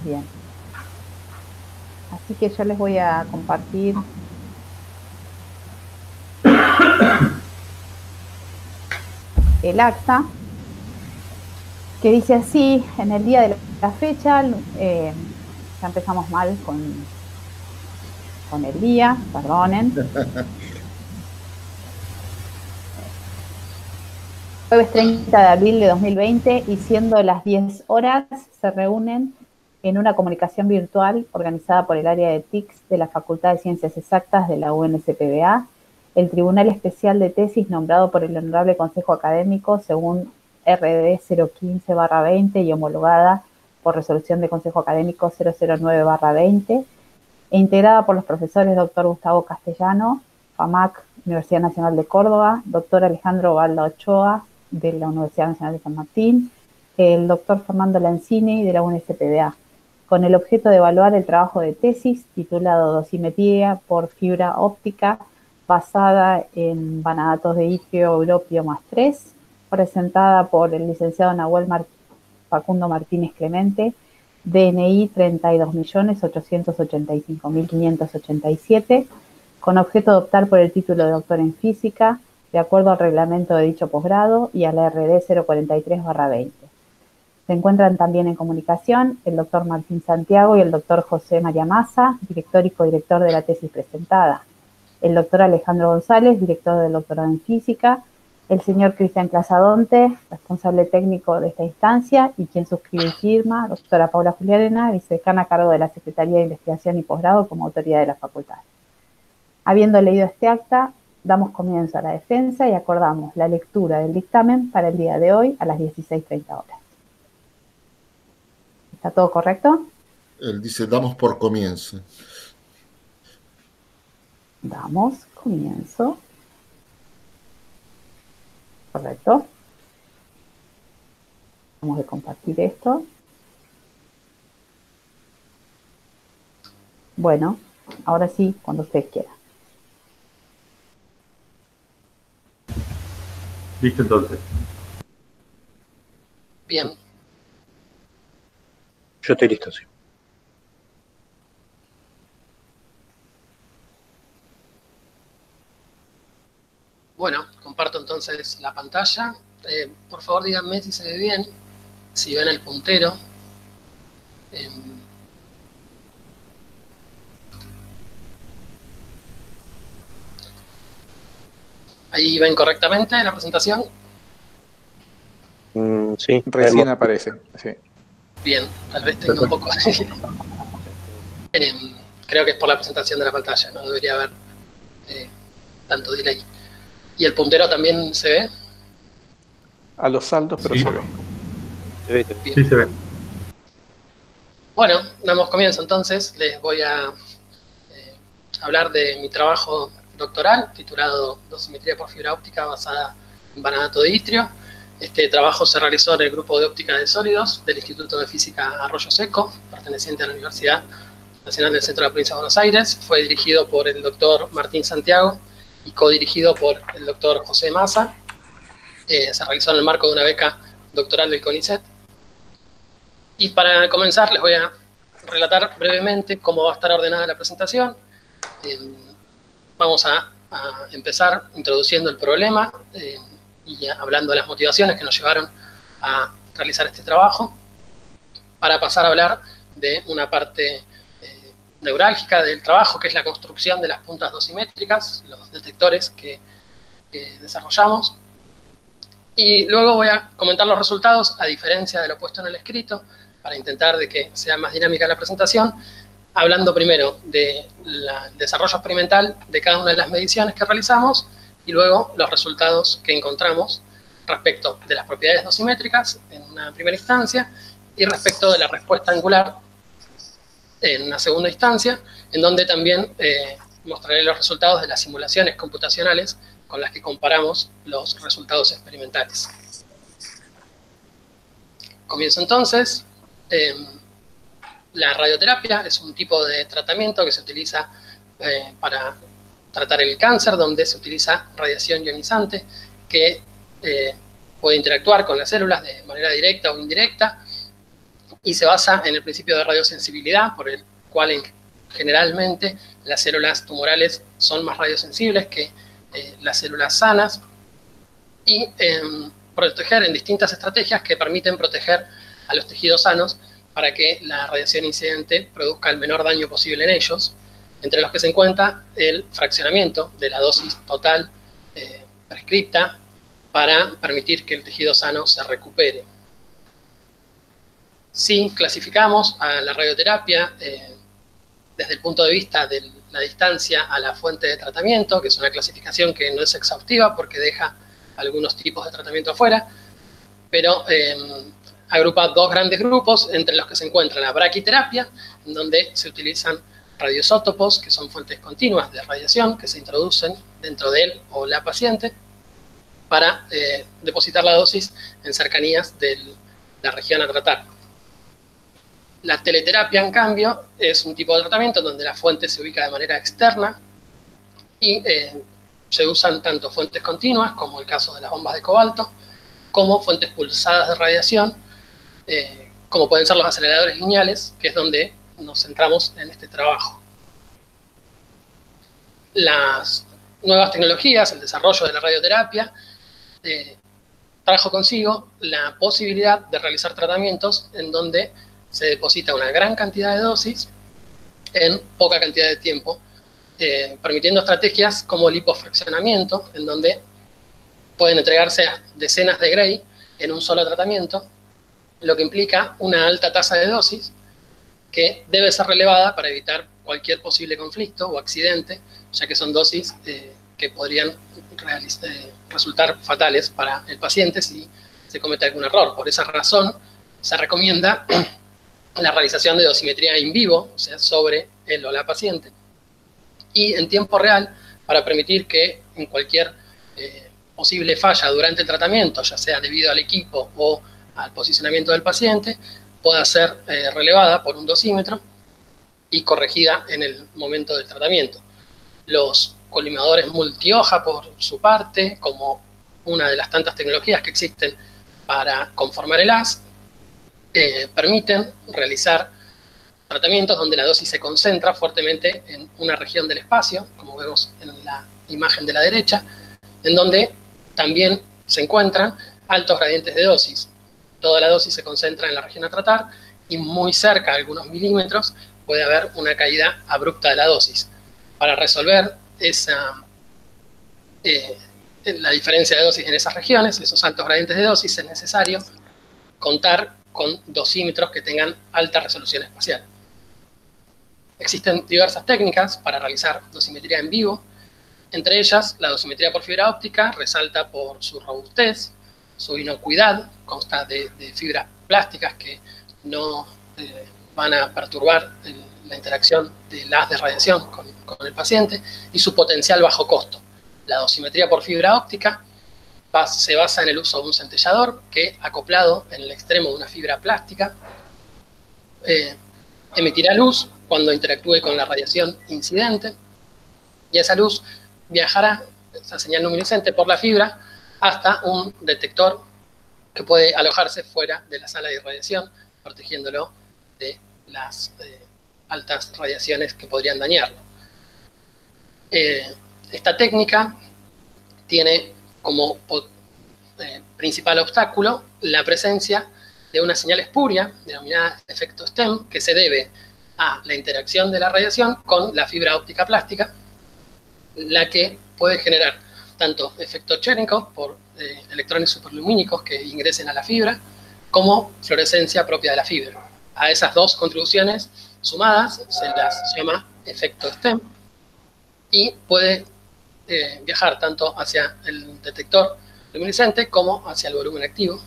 Bien. Así que yo les voy a compartir el acta, que dice así: en el día de la fecha, ya empezamos mal con el día, perdonen. Jueves 30 de abril de 2020, y siendo las 10 horas, se reúnen en una comunicación virtual organizada por el área de TICS de la Facultad de Ciencias Exactas de la UNSPBA, el Tribunal Especial de Tesis nombrado por el Honorable Consejo Académico según RD 015/20 y homologada por Resolución de Consejo Académico 009/20, e integrada por los profesores Dr. Gustavo Castellano, FAMAC, Universidad Nacional de Córdoba; Dr. Alejandro Balda Ochoa, de la Universidad Nacional de San Martín; el Dr. Fernando Lanzini, de la UNSPBA, con el objeto de evaluar el trabajo de tesis titulado Dosimetría por fibra óptica basada en vanadatos de itrio europio más 3, presentada por el licenciado Nahuel Facundo Martínez Clemente, DNI 32.885.587, con objeto de optar por el título de doctor en física, de acuerdo al reglamento de dicho posgrado y a la RD 043/20. Se encuentran también en comunicación el doctor Martín Santiago y el doctor José María Massa, director y codirector de la tesis presentada; el doctor Alejandro González, director del doctorado en física; el señor Cristian Clasadonte, responsable técnico de esta instancia y quien suscribe y firma; doctora Paula Juliana, vicedecana a cargo de la Secretaría de Investigación y Posgrado como autoridad de la facultad. Habiendo leído este acta, damos comienzo a la defensa y acordamos la lectura del dictamen para el día de hoy a las 16:30 horas. ¿Está todo correcto? Él dice, damos por comienzo. Damos comienzo. Correcto. Vamos a compartir esto. Bueno, ahora sí, cuando ustedes quieran. Listo, entonces. Bien. Yo estoy listo, sí. Bueno, comparto entonces la pantalla. Por favor, díganme si se ve bien, si ven el puntero. ¿Ahí ven correctamente la presentación? Sí. Recién aparece, sí. Bien, tal vez tenga un poco... creo que es por la presentación de la pantalla, no debería haber tanto delay. ¿Y el puntero también se ve? A los saldos, pero Sí. se ve. Bien. Sí, se ve. Bueno, damos comienzo entonces. Les voy a hablar de mi trabajo doctoral, titulado Dosimetría por fibra óptica basada en vanadato de itrio. Este trabajo se realizó en el grupo de óptica de sólidos del Instituto de Física Arroyo Seco, perteneciente a la Universidad Nacional del Centro de la Provincia de Buenos Aires. Fue dirigido por el doctor Martín Santiago y codirigido por el doctor José Massa. Se realizó en el marco de una beca doctoral del CONICET. Y para comenzar les voy a relatar brevemente cómo va a estar ordenada la presentación. Vamos a empezar introduciendo el problema y hablando de las motivaciones que nos llevaron a realizar este trabajo, para pasar a hablar de una parte neurálgica del trabajo, que es la construcción de las puntas dosimétricas, los detectores que desarrollamos. Y luego voy a comentar los resultados, a diferencia de lo puesto en el escrito, para intentar de que sea más dinámica la presentación, hablando primero del desarrollo experimental de cada una de las mediciones que realizamos y luego los resultados que encontramos respecto de las propiedades dosimétricas en una primera instancia y respecto de la respuesta angular en una segunda instancia, en donde también mostraré los resultados de las simulaciones computacionales con las que comparamos los resultados experimentales. Comienzo entonces. La radioterapia es un tipo de tratamiento que se utiliza para tratar el cáncer, donde se utiliza radiación ionizante que puede interactuar con las células de manera directa o indirecta y se basa en el principio de radiosensibilidad, por el cual generalmente las células tumorales son más radiosensibles que las células sanas, y proteger en distintas estrategias que permiten proteger a los tejidos sanos para que la radiación incidente produzca el menor daño posible en ellos, entre los que se encuentra el fraccionamiento de la dosis total prescripta para permitir que el tejido sano se recupere. Si clasificamos a la radioterapia desde el punto de vista de la distancia a la fuente de tratamiento, que es una clasificación que no es exhaustiva porque deja algunos tipos de tratamiento afuera, pero agrupa dos grandes grupos, entre los que se encuentra la braquiterapia, en donde se utilizan radioisótopos, que son fuentes continuas de radiación, que se introducen dentro de él o la paciente, para depositar la dosis en cercanías de la región a tratar. La teleterapia, en cambio, es un tipo de tratamiento donde la fuente se ubica de manera externa y se usan tanto fuentes continuas, como el caso de las bombas de cobalto, como fuentes pulsadas de radiación, como pueden ser los aceleradores lineales, que es donde nos centramos en este trabajo. Las nuevas tecnologías, el desarrollo de la radioterapia, trajo consigo la posibilidad de realizar tratamientos en donde se deposita una gran cantidad de dosis en poca cantidad de tiempo, permitiendo estrategias como el hipofraccionamiento, en donde pueden entregarse a decenas de Gray en un solo tratamiento, lo que implica una alta tasa de dosis que debe ser relevada para evitar cualquier posible conflicto o accidente, ya que son dosis que podrían resultar fatales para el paciente si se comete algún error. Por esa razón, se recomienda la realización de dosimetría in vivo, o sea, sobre él o la paciente, y en tiempo real, para permitir que en cualquier posible falla durante el tratamiento, ya sea debido al equipo o al posicionamiento del paciente, pueda ser relevada por un dosímetro y corregida en el momento del tratamiento. Los colimadores multihoja, por su parte, como una de las tantas tecnologías que existen para conformar el haz, permiten realizar tratamientos donde la dosis se concentra fuertemente en una región del espacio, como vemos en la imagen de la derecha, en donde también se encuentran altos gradientes de dosis. Toda la dosis se concentra en la región a tratar y muy cerca, algunos milímetros, puede haber una caída abrupta de la dosis. Para resolver la diferencia de dosis en esas regiones, esos altos gradientes de dosis, es necesario contar con dosímetros que tengan alta resolución espacial. Existen diversas técnicas para realizar dosimetría en vivo. Entre ellas, la dosimetría por fibra óptica resalta por su robustez, su inocuidad, consta de fibras plásticas que no van a perturbar la interacción del haz de radiación con el paciente, y su potencial bajo costo. La dosimetría por fibra óptica se basa en el uso de un centellador que, acoplado en el extremo de una fibra plástica, emitirá luz cuando interactúe con la radiación incidente, y esa luz viajará, esa señal luminiscente, por la fibra hasta un detector que puede alojarse fuera de la sala de irradiación, protegiéndolo de las altas radiaciones que podrían dañarlo. Esta técnica tiene como principal obstáculo la presencia de una señal espuria, denominada efecto STEM, que se debe a la interacción de la radiación con la fibra óptica plástica, la que puede generar tanto efecto Cherenkov por electrones superlumínicos que ingresen a la fibra, como fluorescencia propia de la fibra. A esas dos contribuciones sumadas se las llama efecto STEM, y puede viajar tanto hacia el detector luminiscente como hacia el volumen activo.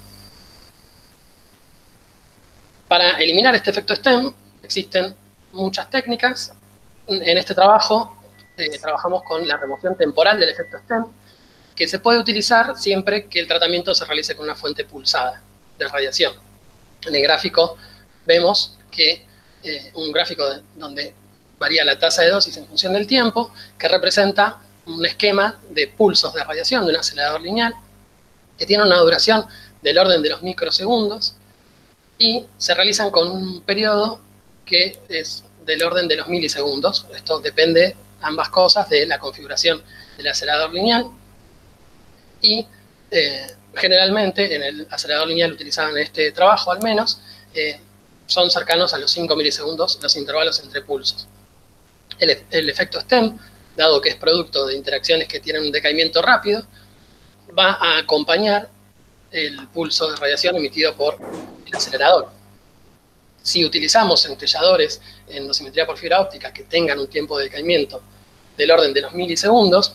Para eliminar este efecto STEM existen muchas técnicas. En este trabajo trabajamos con la remoción temporal del efecto STEM, que se puede utilizar siempre que el tratamiento se realice con una fuente pulsada de radiación. En el gráfico vemos que un gráfico donde varía la tasa de dosis en función del tiempo, que representa un esquema de pulsos de radiación de un acelerador lineal, que tiene una duración del orden de los microsegundos, y se realizan con un periodo que es del orden de los milisegundos. Esto depende, ambas cosas, de la configuración del acelerador lineal y generalmente en el acelerador lineal utilizado en este trabajo al menos son cercanos a los 5 milisegundos los intervalos entre pulsos. El efecto STEM, dado que es producto de interacciones que tienen un decaimiento rápido, va a acompañar el pulso de radiación emitido por el acelerador. Si utilizamos centelladores en dosimetría por fibra óptica que tengan un tiempo de decaimiento del orden de los milisegundos,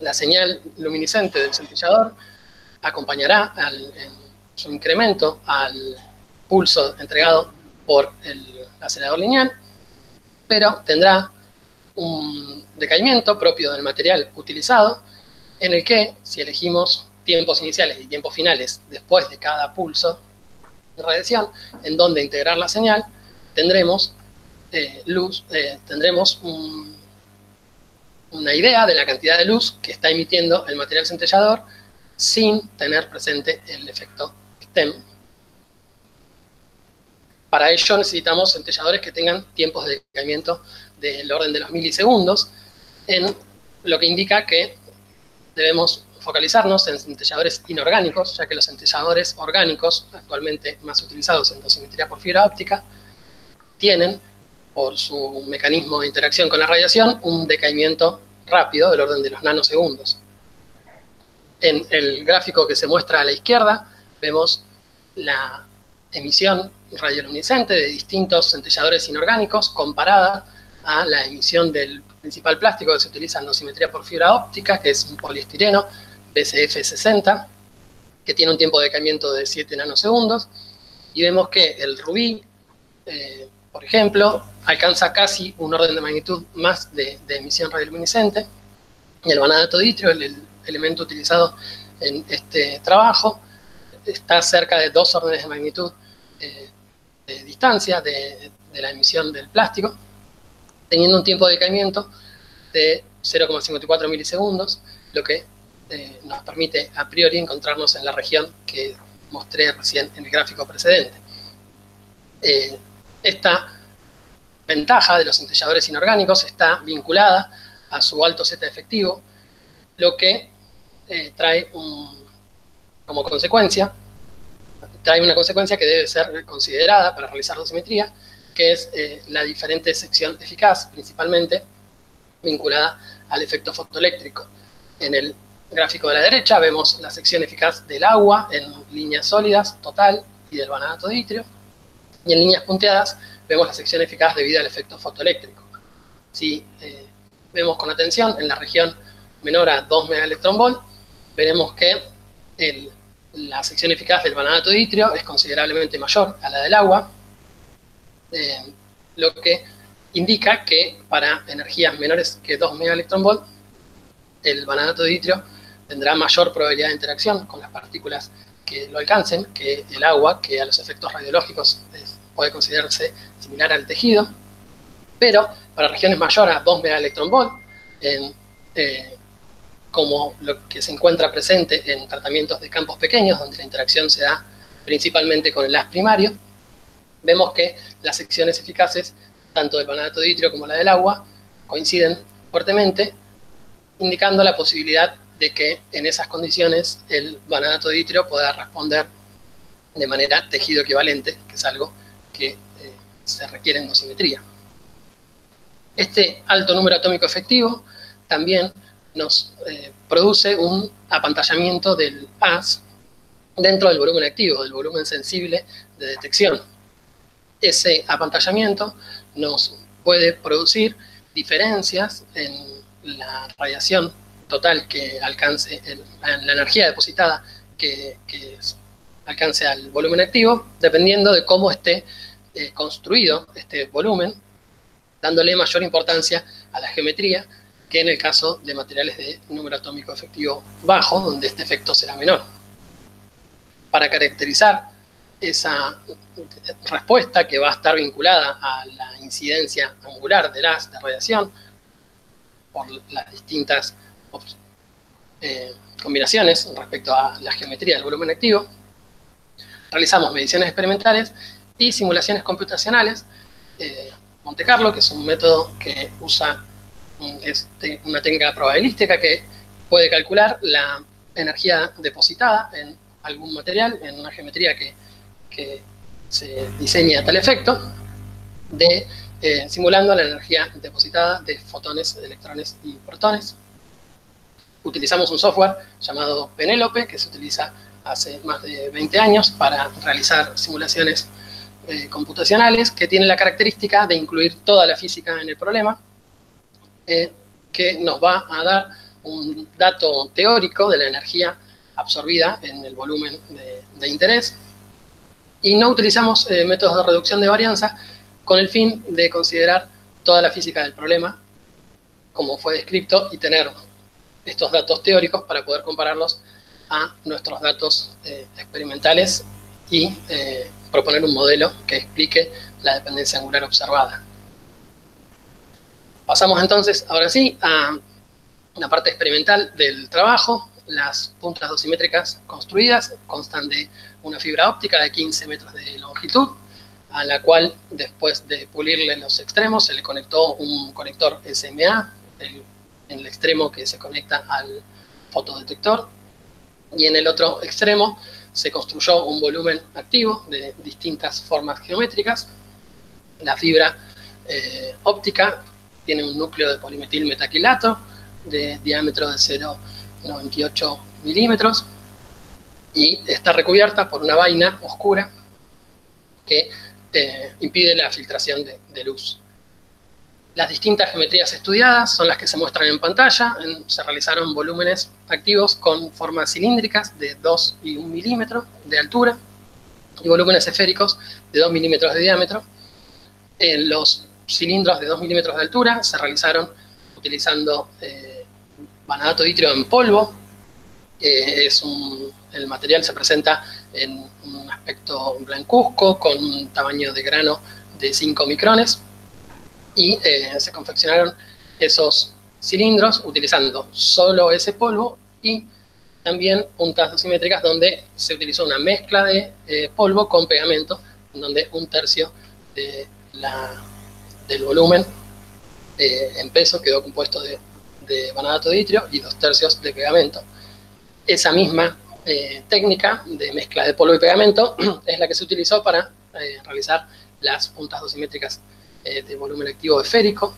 la señal luminiscente del centellador acompañará en su incremento al pulso entregado por el acelerador lineal, pero tendrá un decaimiento propio del material utilizado, en el que, si elegimos tiempos iniciales y tiempos finales después de cada pulso de radiación, en donde integrar la señal, tendremos tendremos una idea de la cantidad de luz que está emitiendo el material centellador sin tener presente el efecto STEM. Para ello necesitamos centelladores que tengan tiempos de decaimiento del orden de los milisegundos, en lo que indica que debemos focalizarnos en centelladores inorgánicos, ya que los centelladores orgánicos, actualmente más utilizados en dosimetría por fibra óptica, tienen, por su mecanismo de interacción con la radiación, un decaimiento rápido del orden de los nanosegundos. En el gráfico que se muestra a la izquierda, vemos la emisión radioluminiscente de distintos centelladores inorgánicos comparada a la emisión del principal plástico que se utiliza en dosimetría por fibra óptica, que es un poliestireno BCF60, que tiene un tiempo de decaimiento de 7 nanosegundos, y vemos que el rubí, por ejemplo, alcanza casi un orden de magnitud más de emisión radioluminiscente, y el vanadio de itrio, el elemento utilizado en este trabajo, está cerca de 2 órdenes de magnitud de distancia de la emisión del plástico, teniendo un tiempo de decaimiento de 0,54 milisegundos, lo que nos permite a priori encontrarnos en la región que mostré recién en el gráfico precedente. Esta ventaja de los centelladores inorgánicos está vinculada a su alto Z efectivo, lo que trae una consecuencia que debe ser considerada para realizar dosimetría, que es la diferente sección eficaz, principalmente vinculada al efecto fotoeléctrico. En el gráfico de la derecha vemos la sección eficaz del agua en líneas sólidas, total, y del vanadio de itrio, y en líneas punteadas vemos la sección eficaz debido al efecto fotoeléctrico. Si vemos con atención en la región menor a 2 megaelectronvolt, veremos que la sección eficaz del vanadio de itrio es considerablemente mayor a la del agua, lo que indica que para energías menores que 2 megaelectronvolt, el vanadio de itrio tendrá mayor probabilidad de interacción con las partículas que lo alcancen que el agua, que a los efectos radiológicos puede considerarse similar al tejido, pero para regiones mayores a 2 megaelectronvolt, como lo que se encuentra presente en tratamientos de campos pequeños, donde la interacción se da principalmente con el haz primario, vemos que las secciones eficaces, tanto del vanadio de itrio como la del agua, coinciden fuertemente, indicando la posibilidad de que en esas condiciones el vanadio de itrio pueda responder de manera tejido equivalente, que es algo que se requiere en dosimetría. Este alto número atómico efectivo también nos produce un apantallamiento del haz dentro del volumen activo, del volumen sensible de detección. Ese apantallamiento nos puede producir diferencias en la radiación total que alcance, en la energía depositada que alcance al volumen activo, dependiendo de cómo esté construido este volumen, dándole mayor importancia a la geometría que en el caso de materiales de número atómico efectivo bajo, donde este efecto será menor. Para caracterizar esa respuesta, que va a estar vinculada a la incidencia angular del haz de radiación por las distintas combinaciones respecto a la geometría del volumen activo, realizamos mediciones experimentales y simulaciones computacionales. Monte Carlo, que es un método que usa una técnica probabilística que puede calcular la energía depositada en algún material, en una geometría que se diseña a tal efecto, simulando la energía depositada de fotones, electrones y protones. Utilizamos un software llamado Penélope, que se utiliza hace más de 20 años para realizar simulaciones computacionales, que tiene la característica de incluir toda la física en el problema, que nos va a dar un dato teórico de la energía absorbida en el volumen de interés. Y no utilizamos métodos de reducción de varianza con el fin de considerar toda la física del problema, como fue descrito, y tener estos datos teóricos para poder compararlos a nuestros datos experimentales y proponer un modelo que explique la dependencia angular observada. Pasamos entonces, ahora sí, a la parte experimental del trabajo. Las puntas dosimétricas construidas constan de una fibra óptica de 15 metros de longitud, a la cual, después de pulirle los extremos, se le conectó un conector SMA en el extremo que se conecta al fotodetector, y en el otro extremo se construyó un volumen activo de distintas formas geométricas. La fibra óptica tiene un núcleo de polimetil metaquilato de diámetro de 0,98 milímetros y está recubierta por una vaina oscura que impide la filtración de luz. Las distintas geometrías estudiadas son las que se muestran en pantalla. Se realizaron volúmenes activos con formas cilíndricas de 2 y 1 milímetro de altura y volúmenes esféricos de 2 milímetros de diámetro. Los cilindros de 2 milímetros de altura se realizaron utilizando vanadato de itrio en polvo. El material se presenta en un aspecto blancuzco con un tamaño de grano de 5 micrones. Y se confeccionaron esos cilindros utilizando solo ese polvo y también puntas dosimétricas donde se utilizó una mezcla de polvo con pegamento, donde 1/3 del volumen en peso quedó compuesto de vanadato de itrio y 2/3 de pegamento. Esa misma técnica de mezcla de polvo y pegamento es la que se utilizó para realizar las puntas dosimétricas de volumen activo esférico,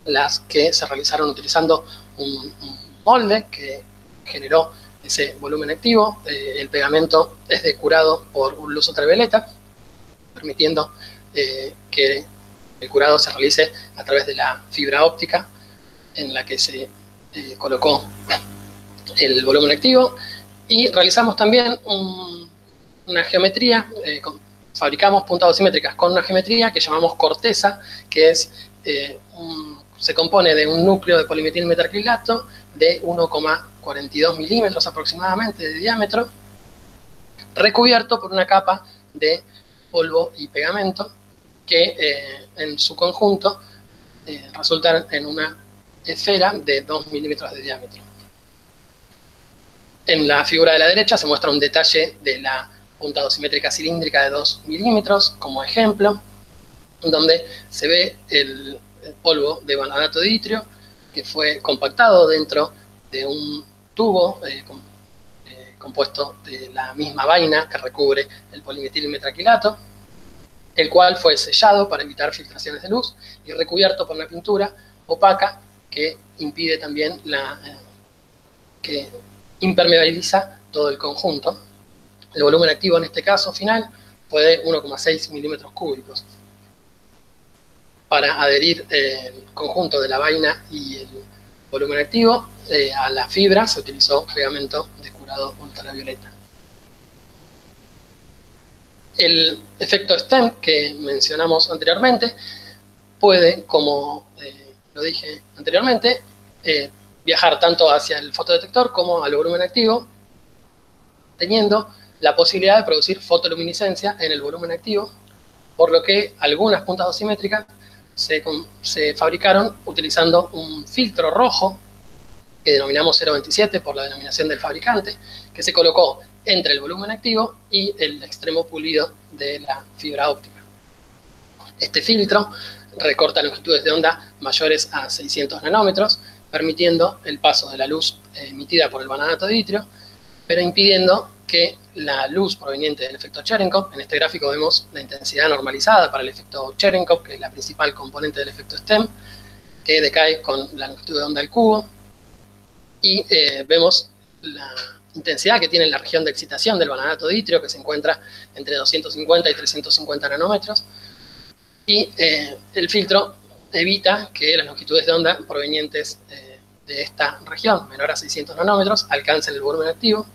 las que se realizaron utilizando un molde que generó ese volumen activo. El pegamento es depurado por luz ultravioleta, permitiendo que el curado se realice a través de la fibra óptica en la que se colocó el volumen activo. Y realizamos también una geometría fabricamos puntas dosimétricas con una geometría que llamamos corteza, que es se compone de un núcleo de polimetil metacrilato de 1,42 milímetros aproximadamente de diámetro, recubierto por una capa de polvo y pegamento que en su conjunto resultan en una esfera de 2 milímetros de diámetro. En la figura de la derecha se muestra un detalle de la punta dosimétrica cilíndrica de 2 milímetros como ejemplo, donde se ve el polvo de vanadato de itrio que fue compactado dentro de un tubo compuesto de la misma vaina que recubre el polimetil metacrilato, el cual fue sellado para evitar filtraciones de luz y recubierto por una pintura opaca que impide también que impermeabiliza todo el conjunto. El volumen activo en este caso final fue de 1,6 milímetros cúbicos. Para adherir el conjunto de la vaina y el volumen activo a la fibra se utilizó pegamento de curado ultravioleta. El efecto STEM que mencionamos anteriormente puede, como lo dije anteriormente, viajar tanto hacia el fotodetector como al volumen activo, teniendo la posibilidad de producir fotoluminiscencia en el volumen activo, por lo que algunas puntas dosimétricas se fabricaron utilizando un filtro rojo, que denominamos 027 por la denominación del fabricante, que se colocó entre el volumen activo y el extremo pulido de la fibra óptica. Este filtro recorta longitudes de onda mayores a 600 nanómetros, permitiendo el paso de la luz emitida por el vanadato de itrio, pero impidiendo que la luz proveniente del efecto Cherenkov, en este gráfico vemos la intensidad normalizada para el efecto Cherenkov, que es la principal componente del efecto STEM, que decae con la longitud de onda al cubo, y vemos la intensidad que tiene la región de excitación del vanadato de itrio, que se encuentra entre 250 y 350 nanómetros, y el filtro evita que las longitudes de onda provenientes de esta región, menor a 600 nanómetros, alcancen el volumen activo,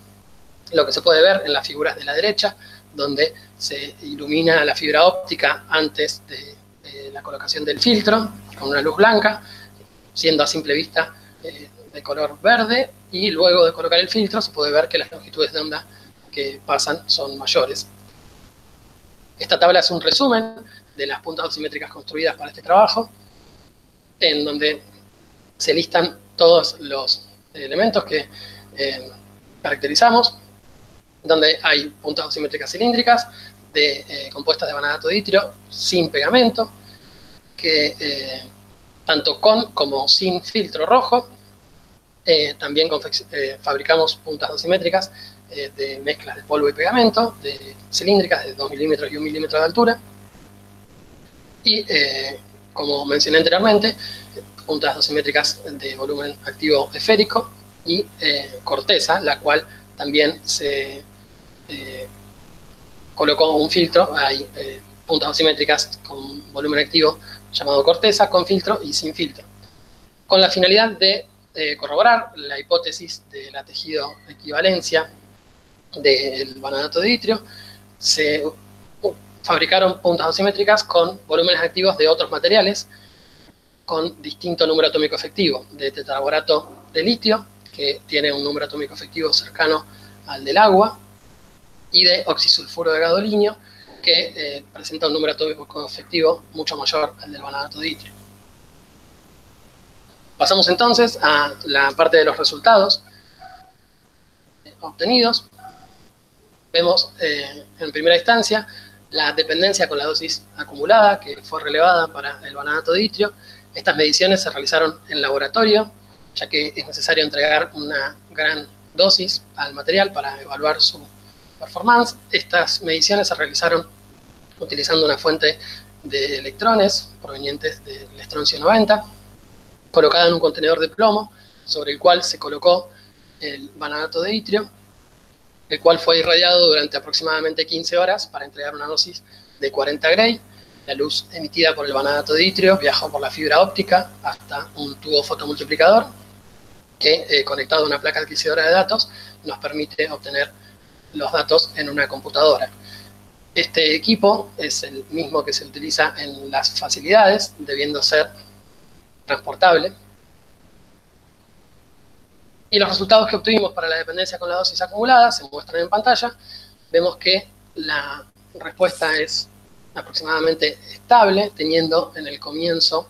lo que se puede ver en las figuras de la derecha, donde se ilumina la fibra óptica antes de la colocación del filtro, con una luz blanca, siendo a simple vista de color verde, y luego de colocar el filtro se puede ver que las longitudes de onda que pasan son mayores. Esta tabla es un resumen de las puntas dosimétricas construidas para este trabajo, en donde se listan todos los elementos que caracterizamos, donde hay puntas dosimétricas cilíndricas compuestas de vanadato de itrio sin pegamento, que tanto con como sin filtro rojo. También fabricamos puntas dosimétricas de mezclas de polvo y pegamento, cilíndricas de 2 milímetros y 1 milímetro de altura. Y, como mencioné anteriormente, puntas dosimétricas de volumen activo esférico y corteza, la cual también se colocó un filtro. Hay puntas dosimétricas con volumen activo llamado corteza, con filtro y sin filtro, con la finalidad de corroborar la hipótesis de la tejido equivalencia del vanadato de itrio. Se fabricaron puntas dosimétricas con volúmenes activos de otros materiales con distinto número atómico efectivo, de tetraborato de litio, que tiene un número atómico efectivo cercano al del agua, y de oxisulfuro de gadolinio, que presenta un número atómico efectivo mucho mayor al del vanadato de itrio. Pasamos entonces a la parte de los resultados obtenidos. Vemos en primera instancia la dependencia con la dosis acumulada que fue relevada para el vanadato de itrio. Estas mediciones se realizaron en laboratorio, ya que es necesario entregar una gran dosis al material para evaluar su performance. Estas mediciones se realizaron utilizando una fuente de electrones provenientes del estroncio 90, colocada en un contenedor de plomo, sobre el cual se colocó el vanadato de itrio, el cual fue irradiado durante aproximadamente 15 horas para entregar una dosis de 40 Gray. La luz emitida por el vanadato de itrio viajó por la fibra óptica hasta un tubo fotomultiplicador que, conectado a una placa adquisidora de datos, nos permite obtener los datos en una computadora. Este equipo es el mismo que se utiliza en las facilidades, debiendo ser transportable. Y los resultados que obtuvimos para la dependencia con la dosis acumulada se muestran en pantalla. Vemos que la respuesta es aproximadamente estable, teniendo en el comienzo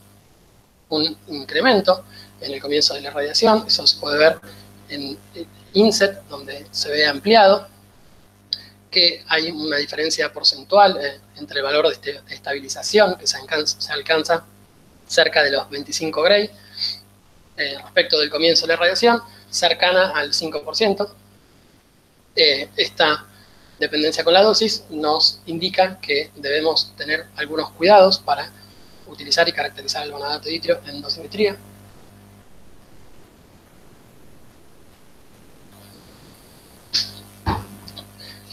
un incremento en el comienzo de la irradiación. Eso se puede ver en el inset, donde se ve ampliado, que hay una diferencia porcentual entre el valor de estabilización, que se alcanza cerca de los 25 Gray, respecto del comienzo de la irradiación, cercana al 5%. Esta dependencia con la dosis nos indica que debemos tener algunos cuidados para utilizar y caracterizar el vanadato de itrio en dosimetría.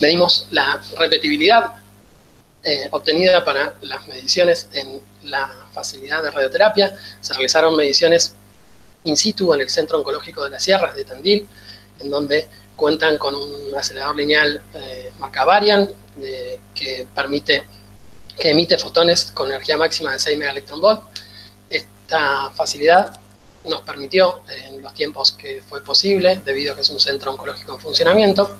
Medimos la repetibilidad obtenida para las mediciones en la facilidad de radioterapia. Se realizaron mediciones in situ en el Centro Oncológico de las Sierras de Tandil, en donde cuentan con un acelerador lineal marca Varian, que emite fotones con energía máxima de 6 MeV. Esta facilidad nos permitió, en los tiempos que fue posible, debido a que es un centro oncológico en funcionamiento,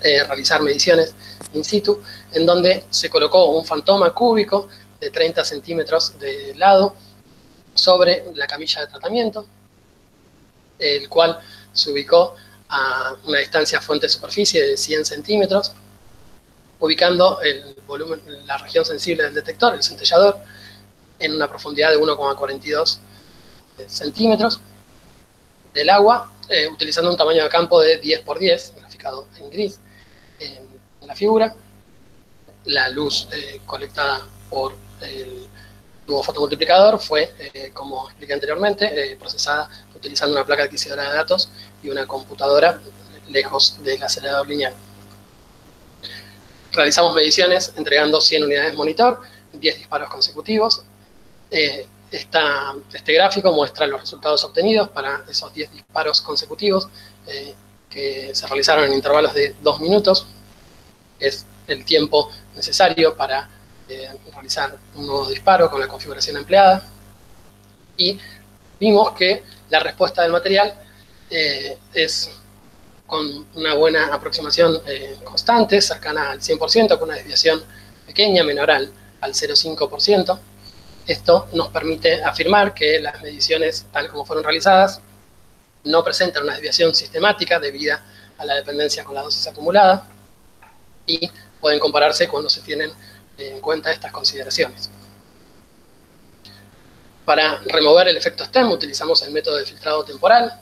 realizar mediciones in situ, en donde se colocó un fantoma cúbico de 30 centímetros de lado sobre la camilla de tratamiento, el cual se ubicó a una distancia fuente-superficie de 100 centímetros, ubicando el volumen, la región sensible del detector, el centellador, en una profundidad de 1,42 centímetros del agua, utilizando un tamaño de campo de 10 por 10, graficado en gris en la figura. La luz colectada por el tubo fotomultiplicador fue, como expliqué anteriormente, procesada utilizando una placa adquisidora de datos y una computadora lejos del acelerador lineal. Realizamos mediciones entregando 100 unidades monitor, 10 disparos consecutivos. Este gráfico muestra los resultados obtenidos para esos 10 disparos consecutivos que se realizaron en intervalos de 2 minutos. Es el tiempo necesario para realizar un nuevo disparo con la configuración empleada. Y vimos que la respuesta del material es con una buena aproximación constante, cercana al 100%, con una desviación pequeña, menor al 0,5%. Esto nos permite afirmar que las mediciones, tal como fueron realizadas, no presentan una desviación sistemática debida a la dependencia con la dosis acumulada y pueden compararse cuando se tienen en cuenta estas consideraciones. Para remover el efecto STEM utilizamos el método de filtrado temporal,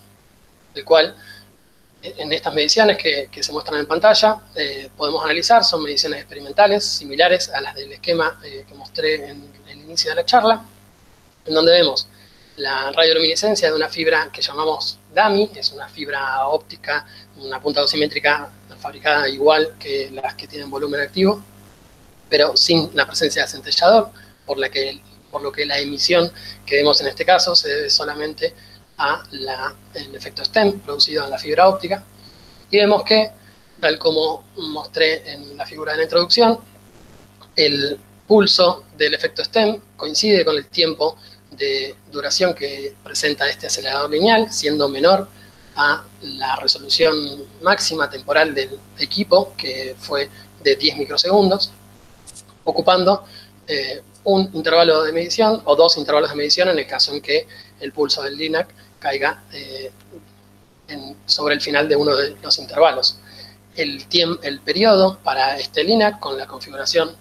el cual en estas mediciones que se muestran en pantalla podemos analizar. Son mediciones experimentales similares a las del esquema que mostré en el inicio de la charla, en donde vemos la radioluminiscencia de una fibra que llamamos dummy, es una fibra óptica, una punta dosimétrica fabricada igual que las que tienen volumen activo, pero sin la presencia de centellador, por lo que la emisión que vemos en este caso se debe solamente el efecto STEM producido en la fibra óptica. Y vemos que, tal como mostré en la figura de la introducción, el pulso del efecto STEM coincide con el tiempo de duración que presenta este acelerador lineal, siendo menor a la resolución máxima temporal del equipo, que fue de 10 microsegundos, ocupando un intervalo de medición o 2 intervalos de medición en el caso en que el pulso del LINAC caiga sobre el final de uno de los intervalos. El periodo para este LINAC con la configuración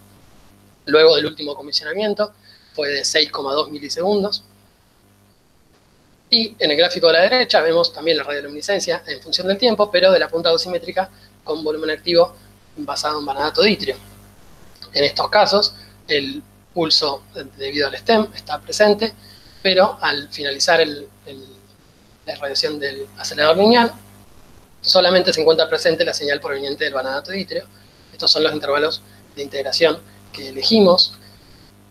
luego del último comisionamiento fue de 6,2 milisegundos. Y en el gráfico de la derecha vemos también la radioluminiscencia en función del tiempo, pero de la punta dosimétrica con volumen activo basado en vanadato de itrio. En estos casos, el pulso debido al STEM está presente, pero al finalizar la irradiación del acelerador lineal, solamente se encuentra presente la señal proveniente del vanadato de itrio. Estos son los intervalos de integración que elegimos.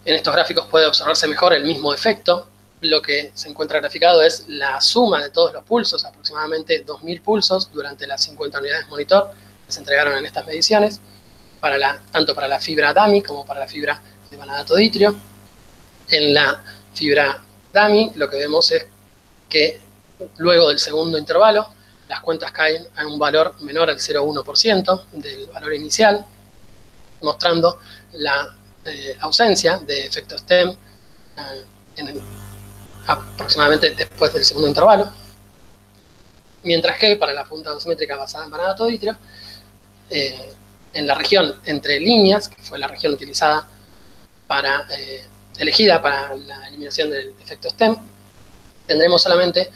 En estos gráficos puede observarse mejor el mismo efecto. Lo que se encuentra graficado es la suma de todos los pulsos, aproximadamente 2.000 pulsos durante las 50 unidades monitor que se entregaron en estas mediciones, tanto para la fibra dummy como para la fibra de vanadato de itrio. En la fibra dummy lo que vemos es que luego del segundo intervalo las cuentas caen a un valor menor al 0,1% del valor inicial, mostrando la ausencia de efecto STEM aproximadamente después del segundo intervalo, mientras que para la punta dosimétrica basada en vanadato de itrio, en la región entre líneas, que fue la región utilizada elegida para la eliminación del efecto STEM, tendremos solamente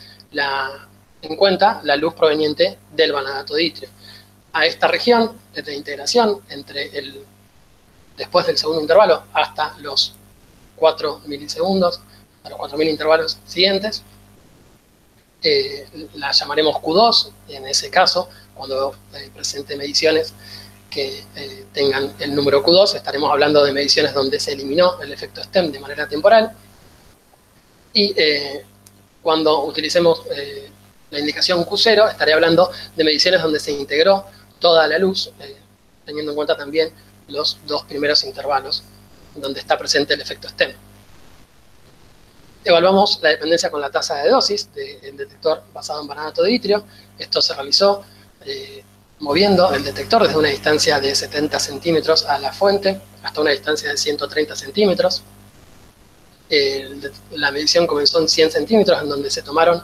en cuenta la luz proveniente del vanadato de itrio. A esta región de integración después del segundo intervalo hasta los 4 milisegundos, a los 4.000 intervalos siguientes, la llamaremos Q2. En ese caso, cuando presente mediciones que tengan el número Q2, estaremos hablando de mediciones donde se eliminó el efecto STEM de manera temporal. Y cuando utilicemos la indicación Q0, estaré hablando de mediciones donde se integró toda la luz, teniendo en cuenta también los 2 primeros intervalos donde está presente el efecto STEM. Evaluamos la dependencia con la tasa de dosis del detector basado en vanadato de itrio. Esto se realizó moviendo el detector desde una distancia de 70 centímetros a la fuente hasta una distancia de 130 centímetros. La medición comenzó en 100 centímetros, en donde se tomaron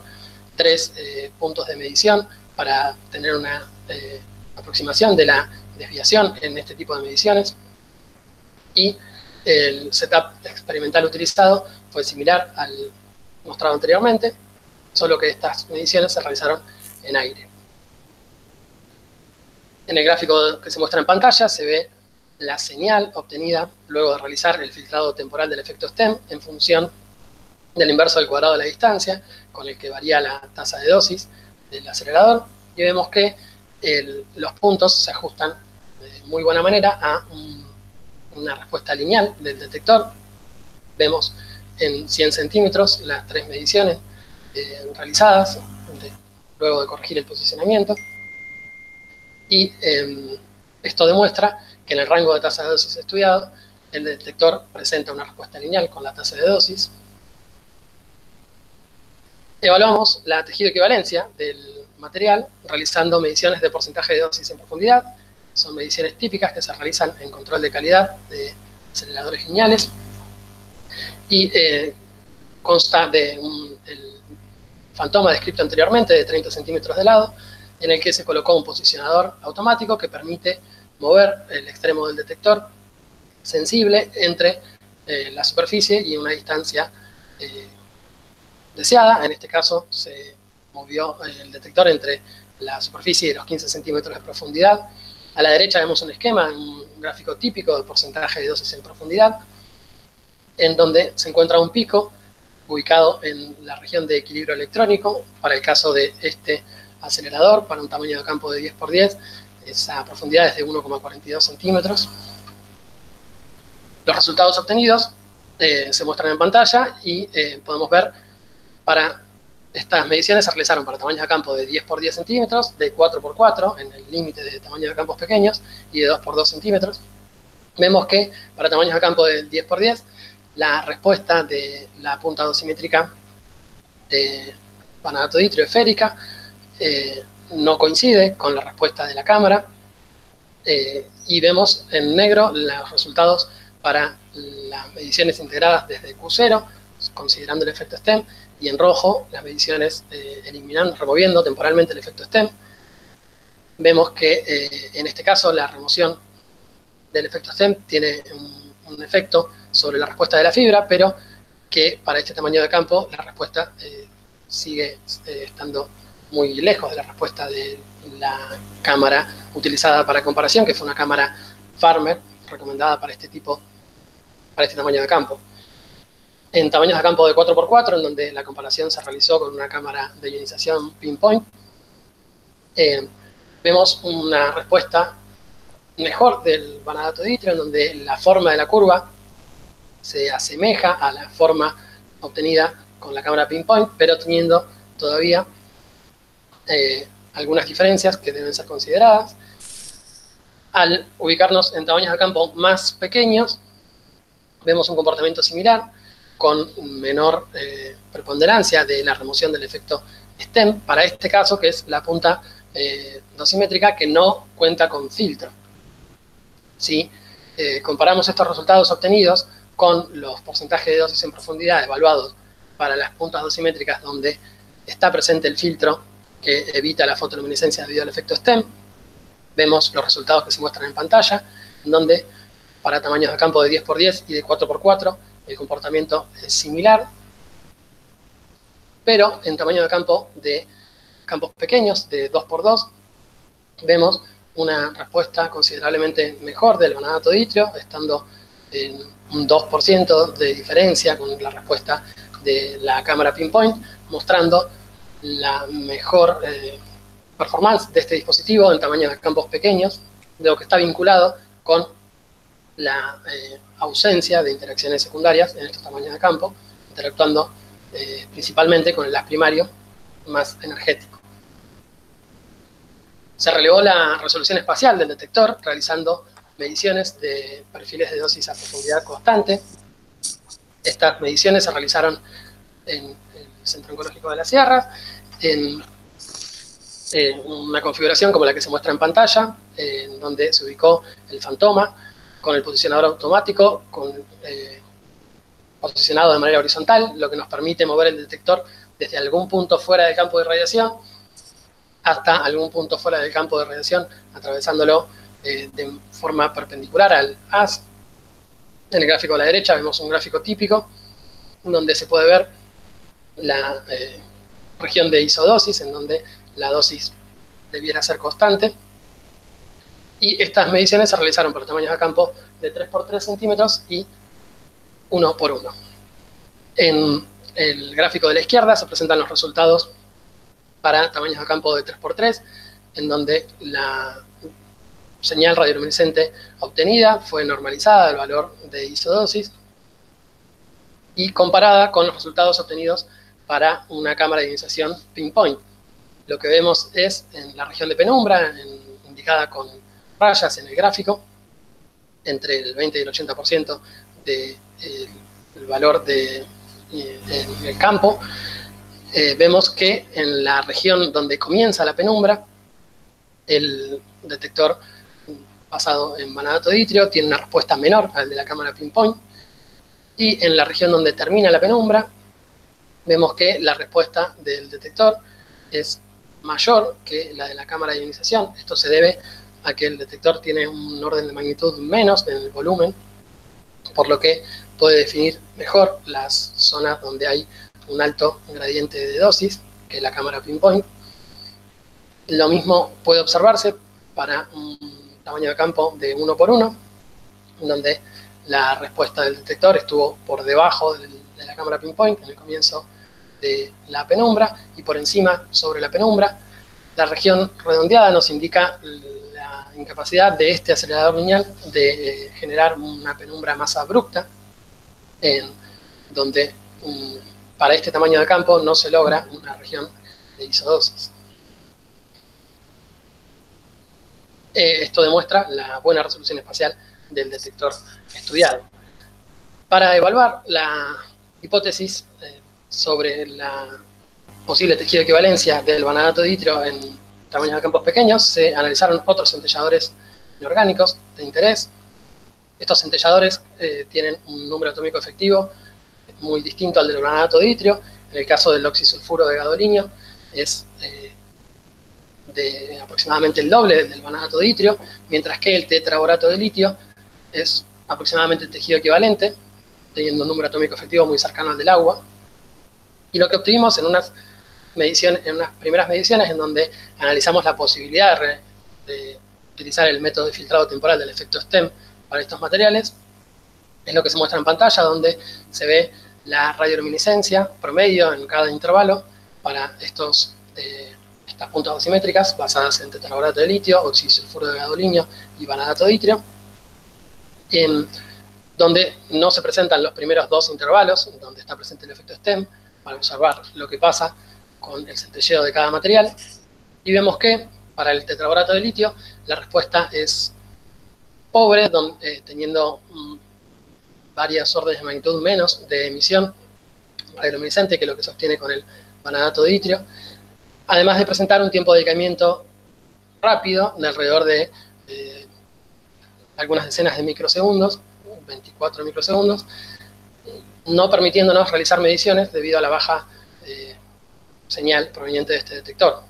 3 puntos de medición para tener una aproximación de la desviación en este tipo de mediciones. Y el setup experimental utilizado fue similar al mostrado anteriormente, solo que estas mediciones se realizaron en aire. En el gráfico que se muestra en pantalla se ve la señal obtenida luego de realizar el filtrado temporal del efecto STEM en función del inverso del cuadrado de la distancia, con el que varía la tasa de dosis del acelerador, y vemos que los puntos se ajustan de muy buena manera a una respuesta lineal del detector. Vemos en 100 centímetros las 3 mediciones realizadas luego de corregir el posicionamiento, y esto demuestra que en el rango de tasa de dosis estudiado el detector presenta una respuesta lineal con la tasa de dosis. Evaluamos la tejido equivalencia del material realizando mediciones de porcentaje de dosis en profundidad. Son mediciones típicas que se realizan en control de calidad de aceleradores lineales, y consta de el fantoma descrito anteriormente de 30 centímetros de lado, en el que se colocó un posicionador automático que permite mover el extremo del detector sensible entre la superficie y una distancia deseada. En este caso se movió el detector entre la superficie y los 15 centímetros de profundidad. A la derecha vemos un esquema, un gráfico típico de porcentaje de dosis en profundidad, en donde se encuentra un pico ubicado en la región de equilibrio electrónico. Para el caso de este acelerador, para un tamaño de campo de 10 por 10, esa profundidad es de 1,42 centímetros. Los resultados obtenidos se muestran en pantalla, y podemos ver para estas mediciones se realizaron para tamaños de campo de 10 por 10 centímetros, de 4 por 4 en el límite de tamaño de campos pequeños, y de 2 por 2 centímetros. Vemos que para tamaños de campo de 10 por 10, la respuesta de la punta dosimétrica de vanadato de itrio esférica no coincide con la respuesta de la cámara, y vemos en negro los resultados para las mediciones integradas desde Q0, considerando el efecto STEM, y en rojo las mediciones removiendo temporalmente el efecto STEM. Vemos que en este caso la remoción del efecto STEM tiene un efecto sobre la respuesta de la fibra, pero que para este tamaño de campo la respuesta sigue estando muy lejos de la respuesta de la cámara utilizada para comparación, que fue una cámara Farmer recomendada para este tamaño de campo. En tamaños de campo de 4 por 4, en donde la comparación se realizó con una cámara de ionización pinpoint, vemos una respuesta mejor del vanadato de itrio, en donde la forma de la curva se asemeja a la forma obtenida con la cámara pinpoint, pero teniendo todavía algunas diferencias que deben ser consideradas. Al ubicarnos en tamaños de campo más pequeños, vemos un comportamiento similar, con menor preponderancia de la remoción del efecto STEM, para este caso, que es la punta dosimétrica que no cuenta con filtro. Si comparamos estos resultados obtenidos con los porcentajes de dosis en profundidad evaluados para las puntas dosimétricas donde está presente el filtro que evita la fotoluminiscencia debido al efecto STEM, vemos los resultados que se muestran en pantalla, en donde para tamaños de campo de 10 por 10 y de 4 por 4 el comportamiento es similar, pero en tamaño de campo de campos pequeños, de 2 por 2, vemos una respuesta considerablemente mejor del vanadato de itrio, estando en un 2% de diferencia con la respuesta de la cámara pinpoint, mostrando la mejor performance de este dispositivo en tamaños de campos pequeños, de lo que está vinculado con la ausencia de interacciones secundarias en estos tamaños de campo, interactuando principalmente con el haz primario más energético. Se relevó la resolución espacial del detector realizando mediciones de perfiles de dosis a profundidad constante. Estas mediciones se realizaron en el Centro Oncológico de las Sierras, en una configuración como la que se muestra en pantalla, en donde se ubicó el fantoma con el posicionador automático, posicionado de manera horizontal, lo que nos permite mover el detector desde algún punto fuera del campo de irradiación, hasta algún punto fuera del campo de radiación, atravesándolo de forma perpendicular al haz. En el gráfico a la derecha vemos un gráfico típico donde se puede ver la región de isodosis, en donde la dosis debiera ser constante. Y estas mediciones se realizaron por tamaños de campo de 3 por 3 centímetros y 1 por 1. En el gráfico de la izquierda se presentan los resultados para tamaños de campo de 3 por 3, en donde la señal radioluminiscente obtenida fue normalizada al valor de isodosis y comparada con los resultados obtenidos para una cámara de ionización pinpoint. Lo que vemos es en la región de penumbra, indicada con rayas en el gráfico, entre el 20 y el 80% del valor en el campo, vemos que en la región donde comienza la penumbra, el detector basado en vanadato de itrio tiene una respuesta menor al de la cámara pinpoint, y en la región donde termina la penumbra, vemos que la respuesta del detector es mayor que la de la cámara de ionización. Esto se debe a que el detector tiene un orden de magnitud menos en el volumen, por lo que puede definir mejor las zonas donde hay un alto gradiente de dosis que la cámara pinpoint. Lo mismo puede observarse para un tamaño de campo de 1 por 1, donde la respuesta del detector estuvo por debajo de la cámara pinpoint en el comienzo de la penumbra, y por encima, sobre la penumbra. La región redondeada nos indica la incapacidad de este acelerador lineal de generar una penumbra más abrupta, donde para este tamaño de campo no se logra una región de isodosis. Esto demuestra la buena resolución espacial del detector estudiado. Para evaluar la hipótesis sobre la posible tejido de equivalencia del vanadato de itrio en tamaños de campos pequeños, se analizaron otros centelladores inorgánicos de interés. Estos centelladores tienen un número atómico efectivo muy distinto al del vanadato de itrio. En el caso del oxisulfuro de gadolinio es de aproximadamente el doble del vanadato de itrio, mientras que el tetraborato de litio es aproximadamente el tejido equivalente, teniendo un número atómico efectivo muy cercano al del agua. Y lo que obtuvimos en unas primeras mediciones, en donde analizamos la posibilidad de utilizar el método de filtrado temporal del efecto STEM para estos materiales, es lo que se muestra en pantalla, donde se ve la radioluminiscencia promedio en cada intervalo para estas puntas dosimétricas basadas en tetraborato de litio, oxisulfuro de gadolinio y vanadato de itrio, en donde no se presentan los primeros dos intervalos, donde está presente el efecto STEM, para observar lo que pasa con el centelleo de cada material, y vemos que para el tetraborato de litio la respuesta es pobre, teniendo varias órdenes de magnitud menos de emisión radioluminiscente que lo que se obtiene con el vanadato de itrio, además de presentar un tiempo de decaimiento rápido de alrededor de algunas decenas de microsegundos, 24 microsegundos, no permitiéndonos realizar mediciones debido a la baja señal proveniente de este detector.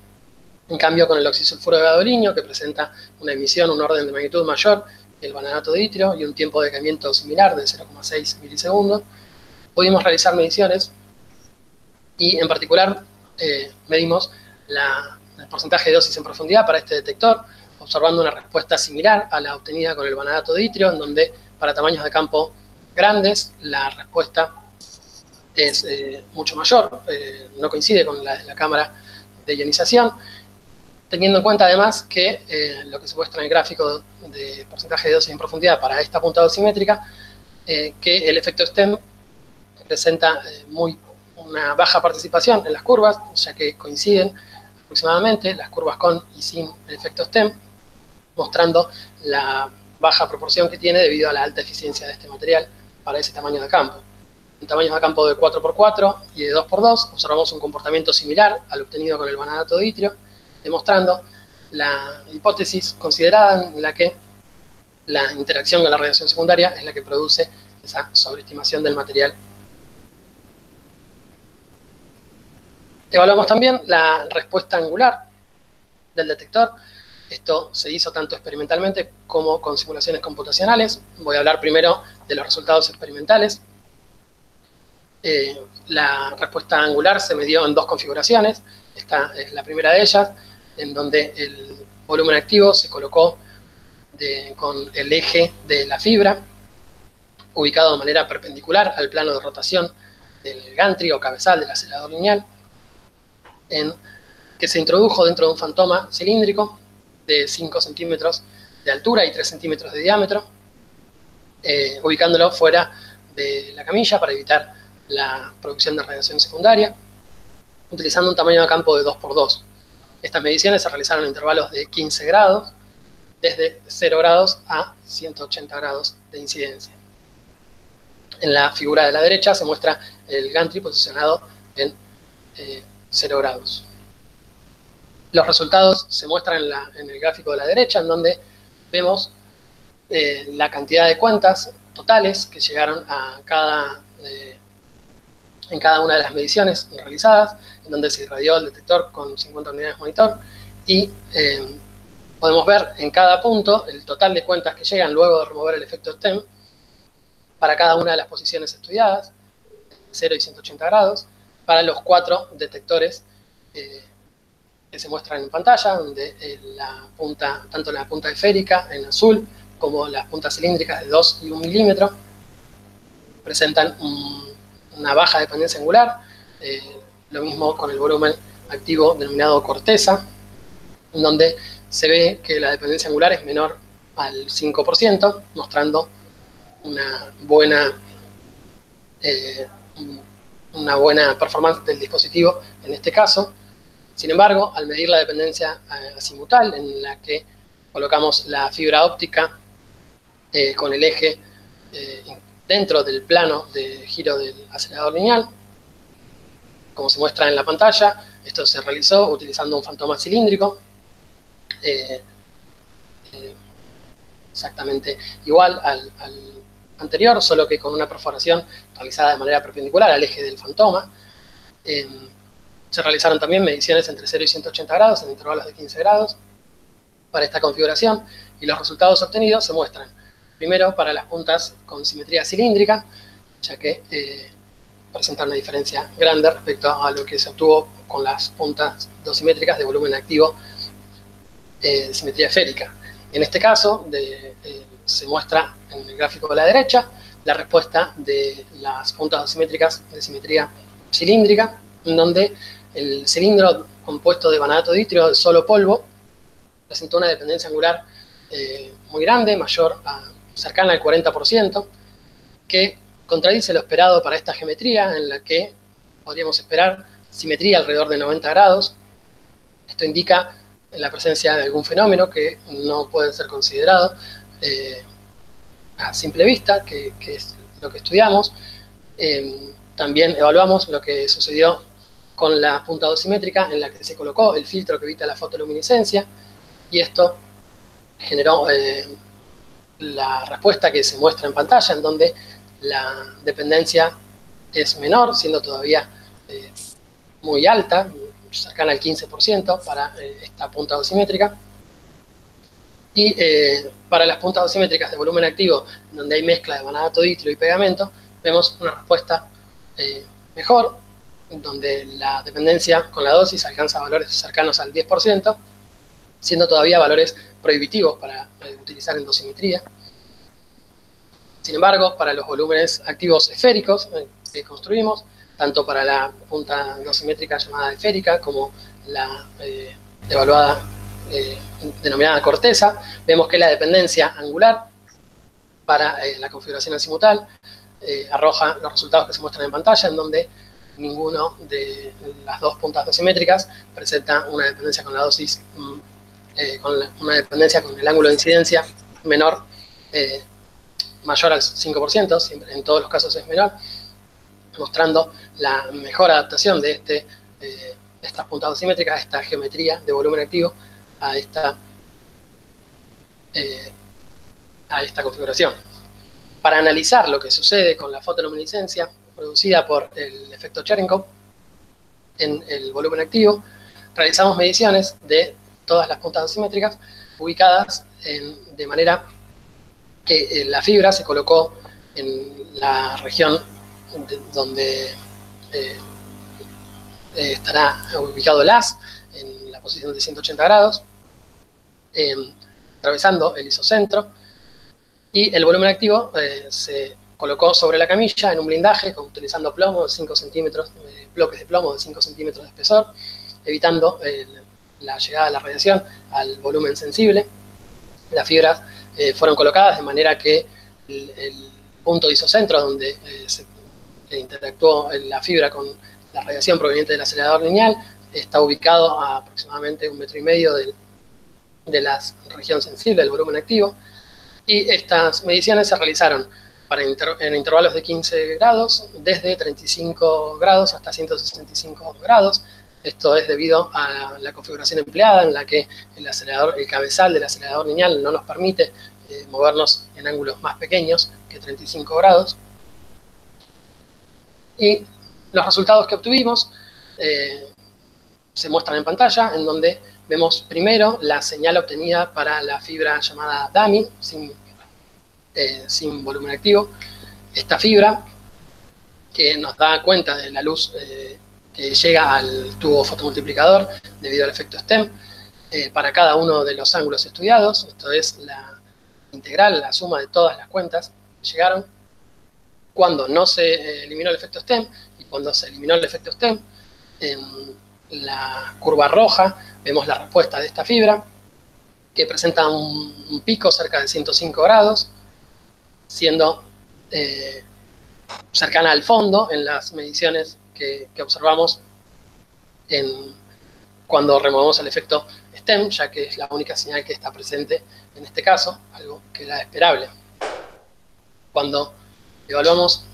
En cambio, con el oxisulfuro de gadolinio, que presenta una emisión, un orden de magnitud mayor que el vanadato de itrio y un tiempo de decaimiento similar de 0,6 milisegundos, pudimos realizar mediciones y, en particular, medimos el porcentaje de dosis en profundidad para este detector, observando una respuesta similar a la obtenida con el vanadato de itrio, en donde para tamaños de campo grandes la respuesta es mucho mayor, no coincide con la de la cámara de ionización, teniendo en cuenta además que lo que se muestra en el gráfico de porcentaje de dosis en profundidad para esta punta dosimétrica, que el efecto STEM presenta una baja participación en las curvas, ya que coinciden aproximadamente las curvas con y sin el efecto STEM, mostrando la baja proporción que tiene debido a la alta eficiencia de este material para ese tamaño de campo. En tamaños de campo de 4x4 y de 2x2 observamos un comportamiento similar al obtenido con el vanadato de itrio, demostrando la hipótesis considerada en la que la interacción con la radiación secundaria es la que produce esa sobreestimación del material. Evaluamos también la respuesta angular del detector. Esto se hizo tanto experimentalmente como con simulaciones computacionales. Voy a hablar primero de los resultados experimentales. La respuesta angular se midió en dos configuraciones. Esta es la primera de ellas, en donde el volumen activo se colocó con el eje de la fibra, ubicado de manera perpendicular al plano de rotación del gantry o cabezal del acelerador lineal, que se introdujo dentro de un fantoma cilíndrico de 5 centímetros de altura y 3 centímetros de diámetro, ubicándolo fuera de la camilla para evitar la producción de radiación secundaria, utilizando un tamaño de campo de 2×2. Estas mediciones se realizaron en intervalos de 15 grados, desde 0 grados a 180 grados de incidencia. En la figura de la derecha se muestra el gantry posicionado en 0 grados. Los resultados se muestran en el gráfico de la derecha, en donde vemos la cantidad de cuentas totales que llegaron a en cada una de las mediciones realizadas, en donde se irradió el detector con 50 unidades monitor, y podemos ver en cada punto el total de cuentas que llegan luego de remover el efecto STEM para cada una de las posiciones estudiadas, 0 y 180 grados, para los 4 detectores que se muestran en pantalla, donde tanto la punta esférica en azul como las puntas cilíndricas de 2 y 1 milímetro presentan una baja dependencia angular, lo mismo con el volumen activo denominado corteza, en donde se ve que la dependencia angular es menor al 5%, mostrando una buena performance del dispositivo en este caso. Sin embargo, al medir la dependencia azimutal, en la que colocamos la fibra óptica con el eje dentro del plano de giro del acelerador lineal, como se muestra en la pantalla, esto se realizó utilizando un fantoma cilíndrico, exactamente igual al anterior, solo que con una perforación realizada de manera perpendicular al eje del fantoma. Se realizaron también mediciones entre 0 y 180 grados en intervalos de 15 grados para esta configuración, y los resultados obtenidos se muestran primero para las puntas con simetría cilíndrica, ya que presentan una diferencia grande respecto a lo que se obtuvo con las puntas dosimétricas de volumen activo de simetría esférica. En este caso, se muestra en el gráfico de la derecha la respuesta de las puntas dosimétricas de simetría cilíndrica, en donde el cilindro compuesto de vanadato de itrio de solo polvo presentó una dependencia angular muy grande, cercana al 40%, que contradice lo esperado para esta geometría, en la que podríamos esperar simetría alrededor de 90 grados. Esto indica la presencia de algún fenómeno que no puede ser considerado a simple vista, que es lo que estudiamos. También evaluamos lo que sucedió con la punta dosimétrica, en la que se colocó el filtro que evita la fotoluminiscencia, y esto generó la respuesta que se muestra en pantalla, en donde la dependencia es menor, siendo todavía muy alta, cercana al 15% para esta punta dosimétrica. Y para las puntas dosimétricas de volumen activo, donde hay mezcla de vanadato de itrio y pegamento, vemos una respuesta mejor, donde la dependencia con la dosis alcanza valores cercanos al 10%, siendo todavía valores prohibitivos para utilizar en dosimetría. Sin embargo, para los volúmenes activos esféricos que construimos, tanto para la punta dosimétrica llamada esférica como la evaluada denominada corteza, vemos que la dependencia angular para la configuración azimutal arroja los resultados que se muestran en pantalla, en donde ninguno de las dos puntas dosimétricas presenta una dependencia con la dosis, una dependencia con el ángulo de incidencia mayor al 5%, siempre, en todos los casos es menor, mostrando la mejor adaptación de estas puntas dosimétricas, a esta geometría de volumen activo, a esta configuración. Para analizar lo que sucede con la fotoluminiscencia producida por el efecto Cherenkov en el volumen activo, realizamos mediciones de todas las puntas dosimétricas ubicadas de manera que la fibra se colocó en la región donde estará ubicado el haz, en la posición de 180 grados, atravesando el isocentro, y el volumen activo se colocó sobre la camilla en un blindaje, utilizando plomo de 5 centímetros, bloques de plomo de 5 centímetros de espesor, evitando la llegada de la radiación al volumen sensible. Las fibras fueron colocadas de manera que el punto de isocentro donde se interactuó la fibra con la radiación proveniente del acelerador lineal está ubicado a aproximadamente 1,5 metros de la región sensible del volumen activo, y estas mediciones se realizaron en intervalos de 15 grados, desde 35 grados hasta 165 grados. Esto es debido a la configuración empleada, en la que el cabezal del acelerador lineal no nos permite movernos en ángulos más pequeños que 35 grados. Y los resultados que obtuvimos se muestran en pantalla, en donde vemos primero la señal obtenida para la fibra llamada dummy, sin volumen activo. Esta fibra, que nos da cuenta de la luz que llega al tubo fotomultiplicador debido al efecto STEM, para cada uno de los ángulos estudiados. Esto es la integral, la suma de todas las cuentas que llegaron. Cuando no se eliminó el efecto STEM y cuando se eliminó el efecto STEM, en la curva roja vemos la respuesta de esta fibra, que presenta un pico cerca de 105 grados, siendo cercana al fondo en las mediciones que observamos cuando removemos el efecto STEM, ya que es la única señal que está presente en este caso, algo que era esperable. Cuando evaluamos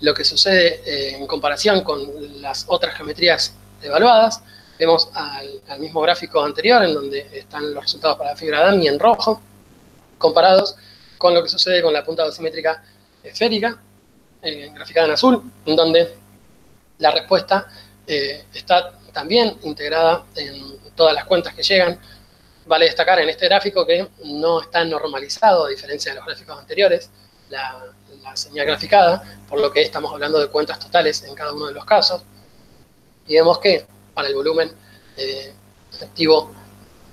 lo que sucede en comparación con las otras geometrías evaluadas, vemos al mismo gráfico anterior, en donde están los resultados para la fibra dummy en rojo, comparados con lo que sucede con la punta dosimétrica esférica, graficada en azul, en donde la respuesta está también integrada en todas las cuentas que llegan. Vale destacar en este gráfico que no está normalizado, a diferencia de los gráficos anteriores, la señal graficada, por lo que estamos hablando de cuentas totales en cada uno de los casos. Y vemos que para el volumen activo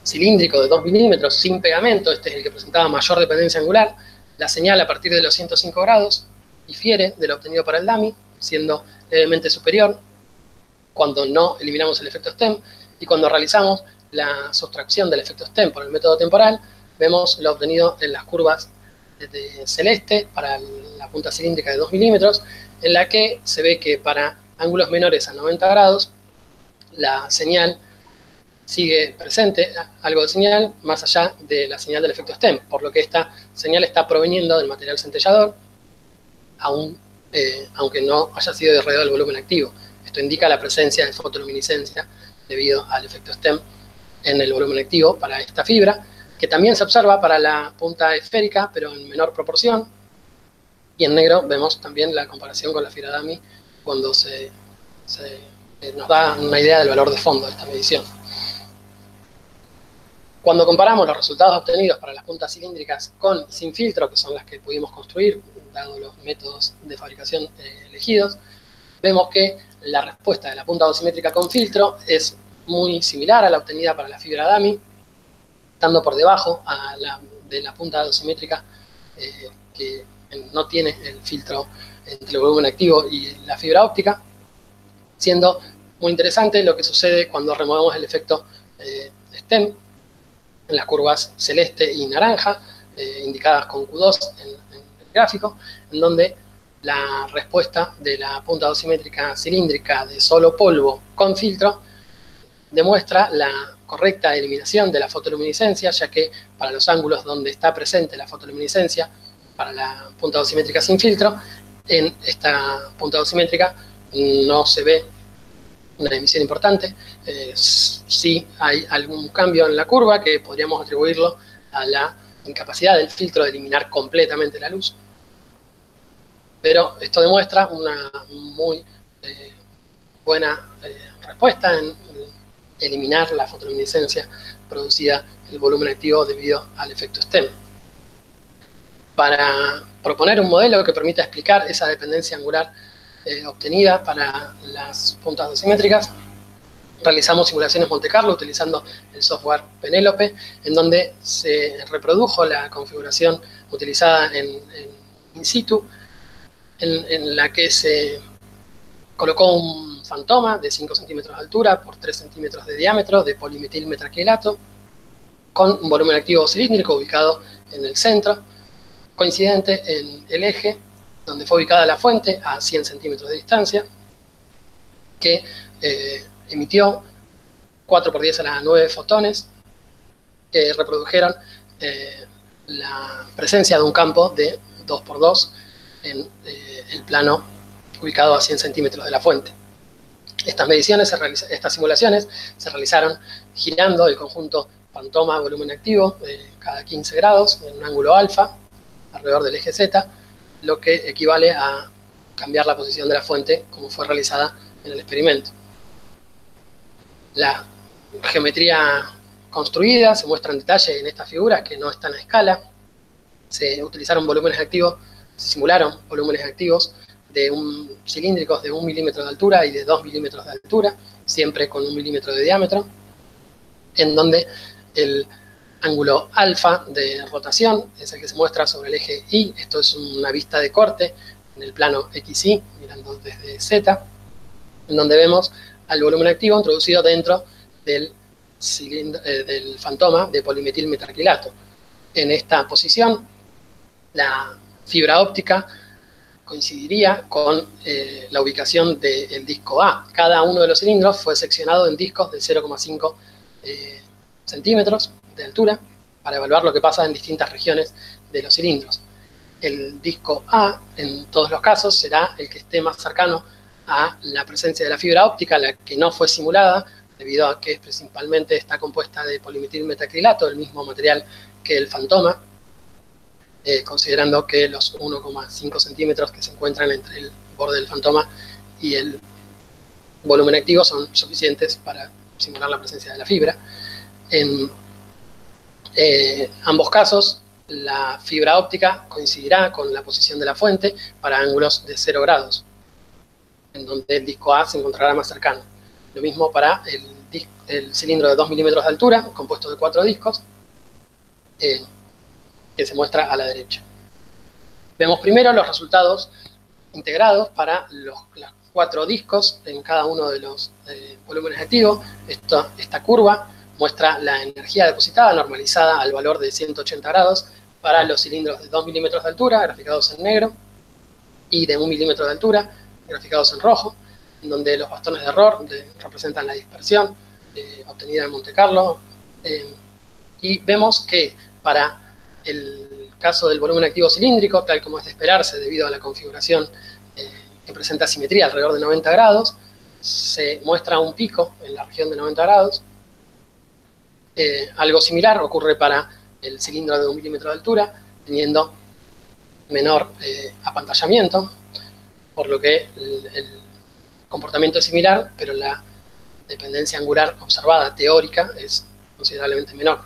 cilíndrico de 2 milímetros sin pegamento, este es el que presentaba mayor dependencia angular, la señal a partir de los 105 grados difiere de lo obtenido para el dummy, siendo levemente superior cuando no eliminamos el efecto STEM, y cuando realizamos la sustracción del efecto STEM por el método temporal, vemos lo obtenido en las curvas de celeste para la punta cilíndrica de 2 milímetros, en la que se ve que para ángulos menores a 90 grados, la señal sigue presente, algo de señal, más allá de la señal del efecto STEM, por lo que esta señal está proveniendo del material centellador, aunque no haya sido irradiado el volumen activo. Esto indica la presencia de fotoluminiscencia debido al efecto STEM en el volumen activo para esta fibra, que también se observa para la punta esférica, pero en menor proporción. Y en negro vemos también la comparación con la fibra dummy, cuando nos da una idea del valor de fondo de esta medición. Cuando comparamos los resultados obtenidos para las puntas cilíndricas con sin filtro, que son las que pudimos construir, dado los métodos de fabricación elegidos, vemos que la respuesta de la punta dosimétrica con filtro es muy similar a la obtenida para la fibra dummy, estando por debajo de la punta dosimétrica que no tiene el filtro entre el volumen activo y la fibra óptica, siendo muy interesante lo que sucede cuando removemos el efecto STEM en las curvas celeste y naranja, indicadas con Q2 en el gráfico, en donde la respuesta de la punta dosimétrica cilíndrica de solo polvo con filtro demuestra la correcta eliminación de la fotoluminiscencia, ya que para los ángulos donde está presente la fotoluminiscencia, para la punta dosimétrica sin filtro, en esta punta dosimétrica no se ve una emisión importante. Sí hay algún cambio en la curva que podríamos atribuirlo a la incapacidad del filtro de eliminar completamente la luz. Pero esto demuestra una muy buena respuesta eliminar la fotoluminiscencia producida en el volumen activo debido al efecto STEM. Para proponer un modelo que permita explicar esa dependencia angular obtenida para las puntas dosimétricas, realizamos simulaciones Monte Carlo utilizando el software Penélope, en donde se reprodujo la configuración utilizada in situ, en la que se colocó un fantoma de 5 centímetros de altura por 3 centímetros de diámetro de polimetil metacrilato, con un volumen activo cilíndrico ubicado en el centro, coincidente en el eje donde fue ubicada la fuente a 100 centímetros de distancia, que emitió 4 por 10 a la 9 fotones que reprodujeron la presencia de un campo de 2 por 2 en el plano ubicado a 100 centímetros de la fuente. Estas simulaciones se realizaron girando el conjunto fantoma-volumen activo cada 15 grados en un ángulo alfa alrededor del eje Z, lo que equivale a cambiar la posición de la fuente como fue realizada en el experimento. La geometría construida se muestra en detalle en estas figuras que no están a escala. Se utilizaron volúmenes activos, se simularon volúmenes activos cilíndricos de 1 milímetro de altura y de 2 milímetros de altura, siempre con 1 milímetro de diámetro, en donde el ángulo alfa de rotación es el que se muestra sobre el eje Y. Esto es una vista de corte en el plano XY, mirando desde Z, en donde vemos al volumen activo introducido dentro del fantoma de polimetil metacrilato. En esta posición, la fibra óptica coincidiría con la ubicación del disco A. Cada uno de los cilindros fue seccionado en discos de 0,5 centímetros de altura para evaluar lo que pasa en distintas regiones de los cilindros. El disco A, en todos los casos, será el que esté más cercano a la presencia de la fibra óptica, la que no fue simulada, debido a que principalmente está compuesta de polimetil metacrilato, el mismo material que el fantoma, considerando que los 1,5 centímetros que se encuentran entre el borde del fantoma y el volumen activo son suficientes para simular la presencia de la fibra. En ambos casos, la fibra óptica coincidirá con la posición de la fuente para ángulos de 0 grados, en donde el disco A se encontrará más cercano. Lo mismo para el cilindro de 2 milímetros de altura, compuesto de 4 discos, que se muestra a la derecha. Vemos primero los resultados integrados para los 4 discos en cada uno de los volúmenes activos. Esta curva muestra la energía depositada normalizada al valor de 180 grados para los cilindros de 2 milímetros de altura, graficados en negro, y de 1 milímetro de altura, graficados en rojo, en donde los bastones de error representan la dispersión obtenida en Monte Carlo. Y vemos que para el caso del volumen activo cilíndrico, tal como es de esperarse debido a la configuración que presenta simetría alrededor de 90 grados, se muestra un pico en la región de 90 grados. Algo similar ocurre para el cilindro de 1 milímetro de altura, teniendo menor apantallamiento, por lo que el comportamiento es similar, pero la dependencia angular observada teórica es considerablemente menor.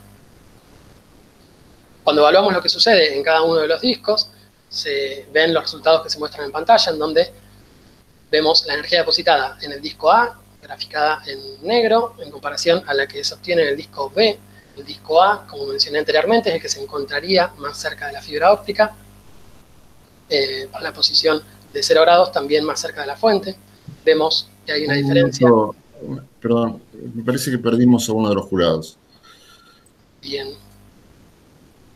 Cuando evaluamos lo que sucede en cada uno de los discos, se ven los resultados que se muestran en pantalla, en donde vemos la energía depositada en el disco A, graficada en negro, en comparación a la que se obtiene en el disco B. El disco A, como mencioné anteriormente, es el que se encontraría más cerca de la fibra óptica, para la posición de 0 grados, también más cerca de la fuente. Vemos que hay una diferencia. Perdón, me parece que perdimos a uno de los jurados. Bien.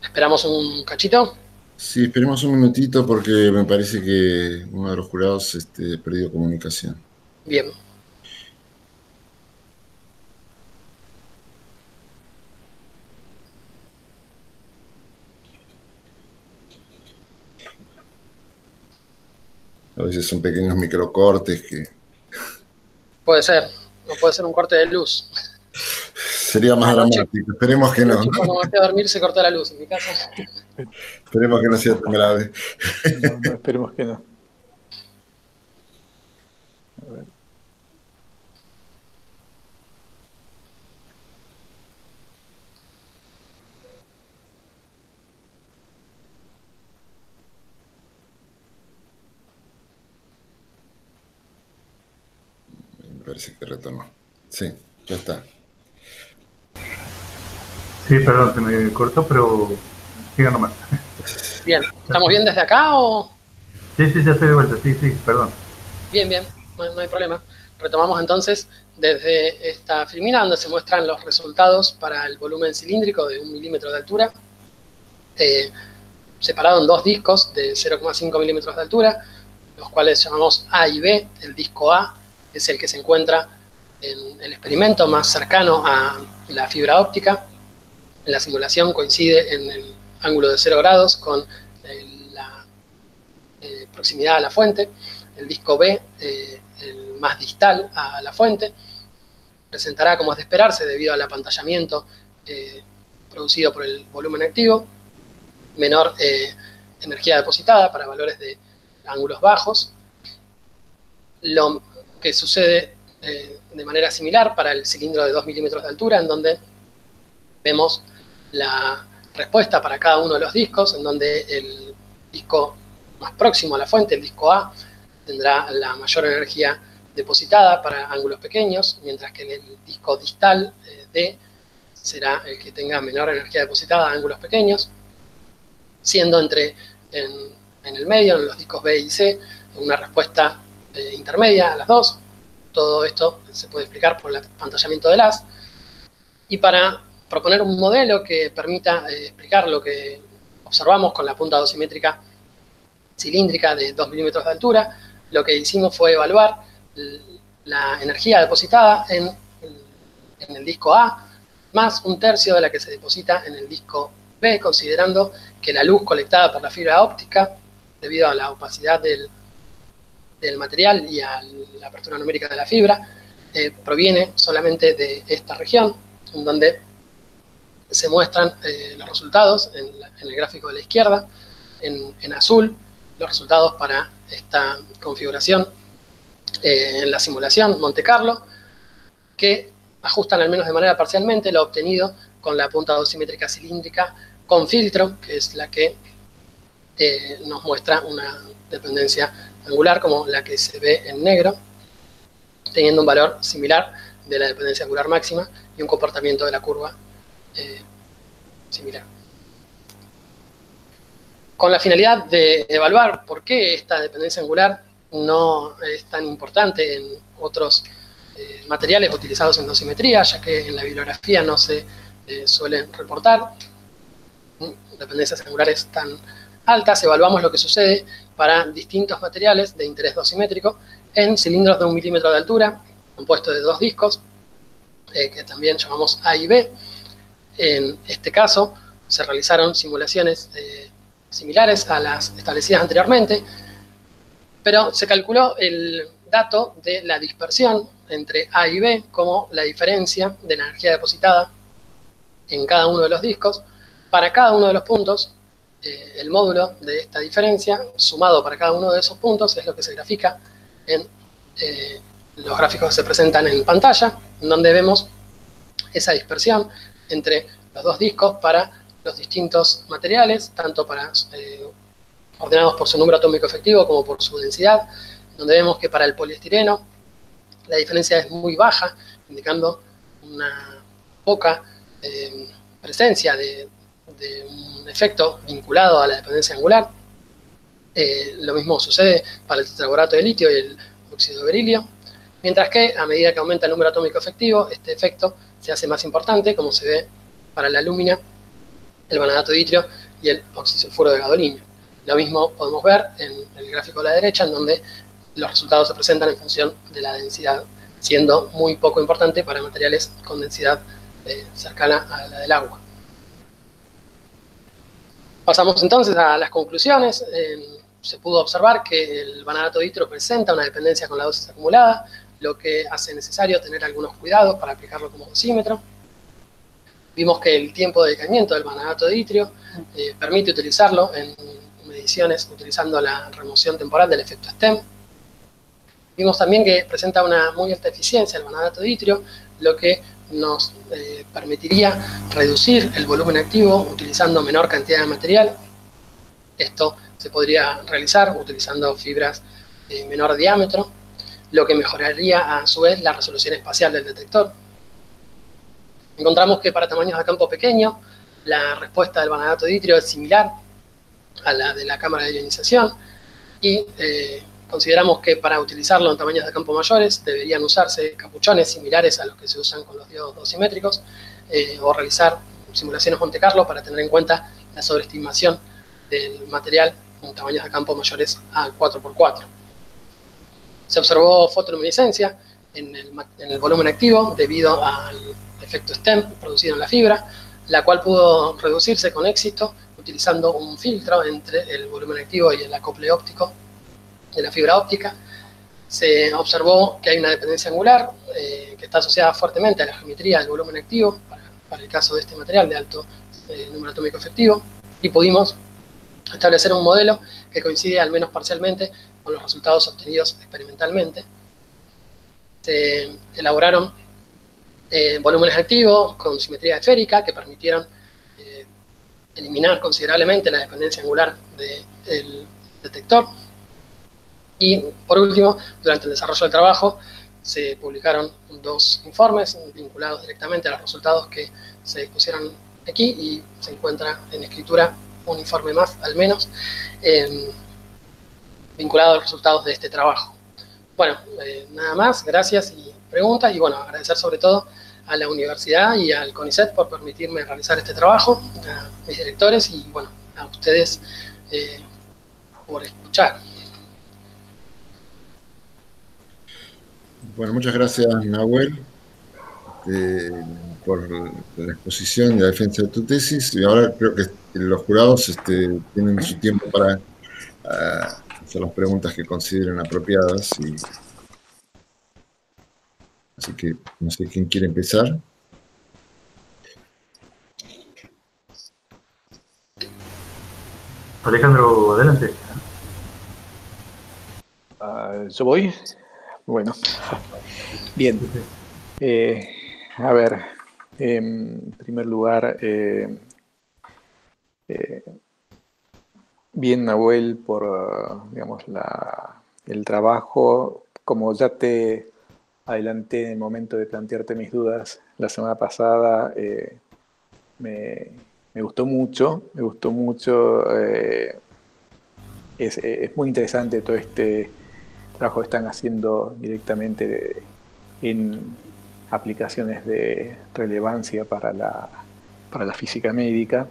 ¿Esperamos un cachito? Sí, esperemos un minutito porque me parece que uno de los jurados perdió comunicación. Bien. A veces son pequeños microcortes que... Puede ser. No puede ser un corte de luz. Sería más dramático. Esperemos que no. Cuando me fui a dormir se cortó la luz en mi casa. Esperemos que no sea tan grave. No, esperemos que no. A ver. Me parece que retornó. Sí, ya está. Sí, perdón, se me cortó, pero siga nomás. Bien, ¿estamos bien desde acá o...? Sí, sí, ya estoy de vuelta, sí, sí, perdón. Bien, bien, no hay problema. Retomamos entonces desde esta filmina donde se muestran los resultados para el volumen cilíndrico de 1 milímetro de altura, separado en dos discos de 0,5 milímetros de altura, los cuales llamamos A y B. El disco A es el que se encuentra en el experimento más cercano a la fibra óptica. En la simulación coincide en el ángulo de 0 grados con la proximidad a la fuente. El disco B, el más distal a la fuente, presentará, como es de esperarse, debido al apantallamiento producido por el volumen activo, menor energía depositada para valores de ángulos bajos. Lo que sucede de manera similar para el cilindro de 2 milímetros de altura, en donde vemos la respuesta para cada uno de los discos, en donde el disco más próximo a la fuente, el disco A, tendrá la mayor energía depositada para ángulos pequeños, mientras que en el disco distal D será el que tenga menor energía depositada a ángulos pequeños, siendo en el medio, en los discos B y C, una respuesta intermedia a las dos. Todo esto se puede explicar por el apantallamiento del haz. Y para proponer un modelo que permita explicar lo que observamos con la punta dosimétrica cilíndrica de 2 milímetros de altura, lo que hicimos fue evaluar la energía depositada en el disco A, más 1/3 de la que se deposita en el disco B, considerando que la luz colectada por la fibra óptica, debido a la opacidad del material y a la apertura numérica de la fibra, proviene solamente de esta región, en donde se muestran los resultados en el gráfico de la izquierda, en azul, los resultados para esta configuración en la simulación Monte Carlo, que ajustan al menos de manera parcialmente lo obtenido con la punta dosimétrica cilíndrica con filtro, que es la que nos muestra una dependencia angular como la que se ve en negro, teniendo un valor similar de la dependencia angular máxima y un comportamiento de la curva similar. Con la finalidad de evaluar por qué esta dependencia angular no es tan importante en otros materiales utilizados en dosimetría, ya que en la bibliografía no se suelen reportar dependencias angulares tan altas, evaluamos lo que sucede para distintos materiales de interés dosimétrico en cilindros de 1 milímetro de altura, compuestos de dos discos, que también llamamos A y B. En este caso, se realizaron simulaciones similares a las establecidas anteriormente, pero se calculó el dato de la dispersión entre A y B como la diferencia de la energía depositada en cada uno de los discos. Para cada uno de los puntos, el módulo de esta diferencia, sumado para cada uno de esos puntos, es lo que se grafica en los gráficos que se presentan en pantalla, en donde vemos esa dispersión entre los dos discos para los distintos materiales, tanto para ordenados por su número atómico efectivo como por su densidad, donde vemos que para el poliestireno la diferencia es muy baja, indicando una poca presencia de un efecto vinculado a la dependencia angular. Lo mismo sucede para el tetraborato de litio y el óxido de berilio, mientras que a medida que aumenta el número atómico efectivo, este efecto se hace más importante, como se ve para la alúmina, el vanadato de itrio y el oxisulfuro de gadolinio. Lo mismo podemos ver en el gráfico de la derecha, en donde los resultados se presentan en función de la densidad, siendo muy poco importante para materiales con densidad cercana a la del agua. Pasamos entonces a las conclusiones. Se pudo observar que el vanadato de itrio presenta una dependencia con la dosis acumulada, lo que hace necesario tener algunos cuidados para aplicarlo como dosímetro. Vimos que el tiempo de decaimiento del vanadato de itrio permite utilizarlo en mediciones utilizando la remoción temporal del efecto STEM. Vimos también que presenta una muy alta eficiencia el vanadato de itrio, lo que nos permitiría reducir el volumen activo utilizando menor cantidad de material. Esto se podría realizar utilizando fibras de menor diámetro. lo que mejoraría a su vez la resolución espacial del detector. Encontramos que para tamaños de campo pequeño, la respuesta del vanadato de itrio es similar a la de la cámara de ionización, y consideramos que para utilizarlo en tamaños de campo mayores deberían usarse capuchones similares a los que se usan con los diodos dosimétricos, o realizar simulaciones Monte Carlo para tener en cuenta la sobreestimación del material en tamaños de campo mayores a 4×4. Se observó fotoluminiscencia en el volumen activo debido al efecto STEM producido en la fibra, la cual pudo reducirse con éxito utilizando un filtro entre el volumen activo y el acople óptico de la fibra óptica. Se observó que hay una dependencia angular que está asociada fuertemente a la geometría del volumen activo para el caso de este material de alto número atómico efectivo, y pudimos establecer un modelo que coincide al menos parcialmente con los resultados obtenidos experimentalmente. Se elaboraron volúmenes activos con simetría esférica que permitieron eliminar considerablemente la dependencia angular del detector. Y por último, durante el desarrollo del trabajo, se publicaron 2 informes vinculados directamente a los resultados que se pusieron aquí, y se encuentra en escritura un informe más, al menos, vinculado a los resultados de este trabajo. Bueno, nada más, gracias y preguntas, y bueno, agradecer sobre todo a la universidad y al CONICET por permitirme realizar este trabajo, a mis directores y bueno, a ustedes por escuchar. Bueno, muchas gracias, Nahuel, por la exposición y la defensa de tu tesis. Y ahora creo que los jurados tienen su tiempo para hacer las preguntas que consideren apropiadas. Así que no sé quién quiere empezar. Alejandro, adelante. ¿Yo voy? Bueno, bien. A ver, en primer lugar, bien, Nahuel, por digamos, el trabajo. Como ya te adelanté en el momento de plantearte mis dudas la semana pasada, me gustó mucho, es muy interesante todo este trabajo que están haciendo directamente en aplicaciones de relevancia para la física médica,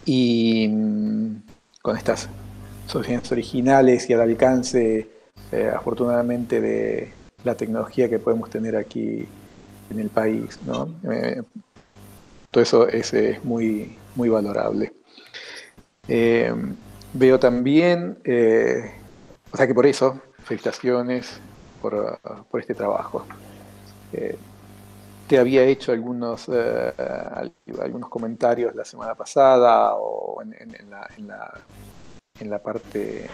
y con estas soluciones originales y al alcance, afortunadamente, de la tecnología que podemos tener aquí en el país, ¿no? Todo eso es muy, muy valorable. Veo también, o sea que por eso, felicitaciones por este trabajo. Te había hecho algunos comentarios la semana pasada, o en la parte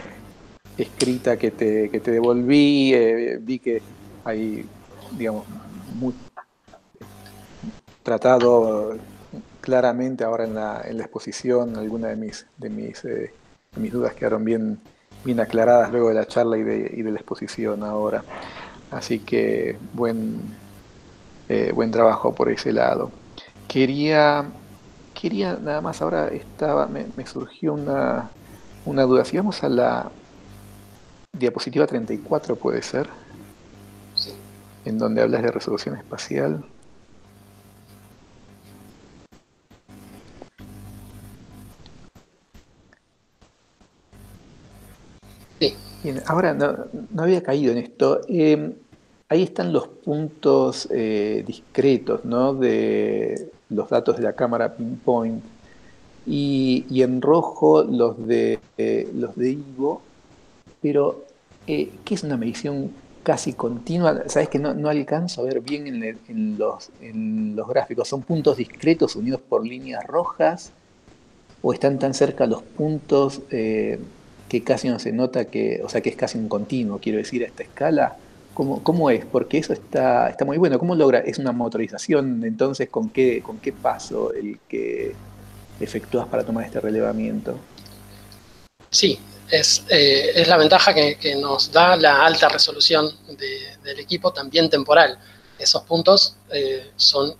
escrita que te devolví. Vi que hay, digamos, tratado claramente ahora en la exposición. Algunas de mis dudas quedaron bien aclaradas luego de la charla y de la exposición ahora. Así que buen trabajo por ese lado. Quería nada más, ahora me surgió una duda. Si vamos a la diapositiva 34, puede ser, Sí. En donde hablas de resolución espacial. Sí. Bien, ahora no había caído en esto. Ahí están los puntos discretos, ¿no?, de los datos de la cámara pinpoint, y en rojo los de Ivo, pero ¿qué es una medición casi continua? Sabes que no alcanzo a ver bien en los gráficos. ¿Son puntos discretos unidos por líneas rojas, o están tan cerca los puntos que casi no se nota o sea, que es casi un continuo, quiero decir, a esta escala? ¿Cómo es? Porque eso está muy bueno. ¿Cómo logra? ¿Es una motorización? Entonces, ¿con qué paso el que efectúas para tomar este relevamiento? Sí, Es la ventaja que nos da la alta resolución del equipo, también temporal. Esos puntos son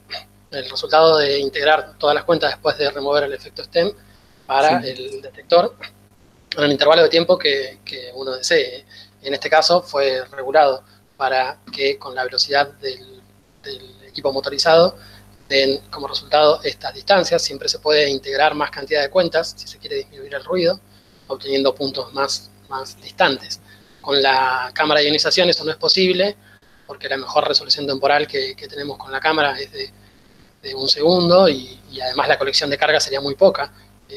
el resultado de integrar todas las cuentas después de remover el efecto stem para el detector en el intervalo de tiempo que uno desee. En este caso fue regulado para que con la velocidad del equipo motorizado den como resultado estas distancias. Siempre se puede integrar más cantidad de cuentas si se quiere disminuir el ruido, obteniendo puntos más distantes. Con la cámara de ionización eso no es posible, porque la mejor resolución temporal que tenemos con la cámara es de 1 segundo, y además la colección de carga sería muy poca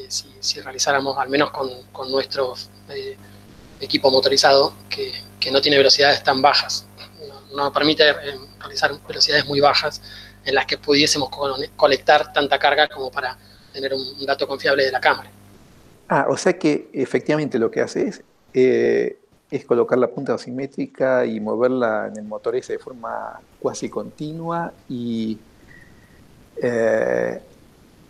si realizáramos, al menos con nuestro equipo motorizado, que no tiene velocidades tan bajas. No permite realizar velocidades muy bajas en las que pudiésemos colectar tanta carga como para tener un dato confiable de la cámara. O sea que efectivamente lo que hace es colocar la punta dosimétrica y moverla en el motor ese de forma cuasi continua y,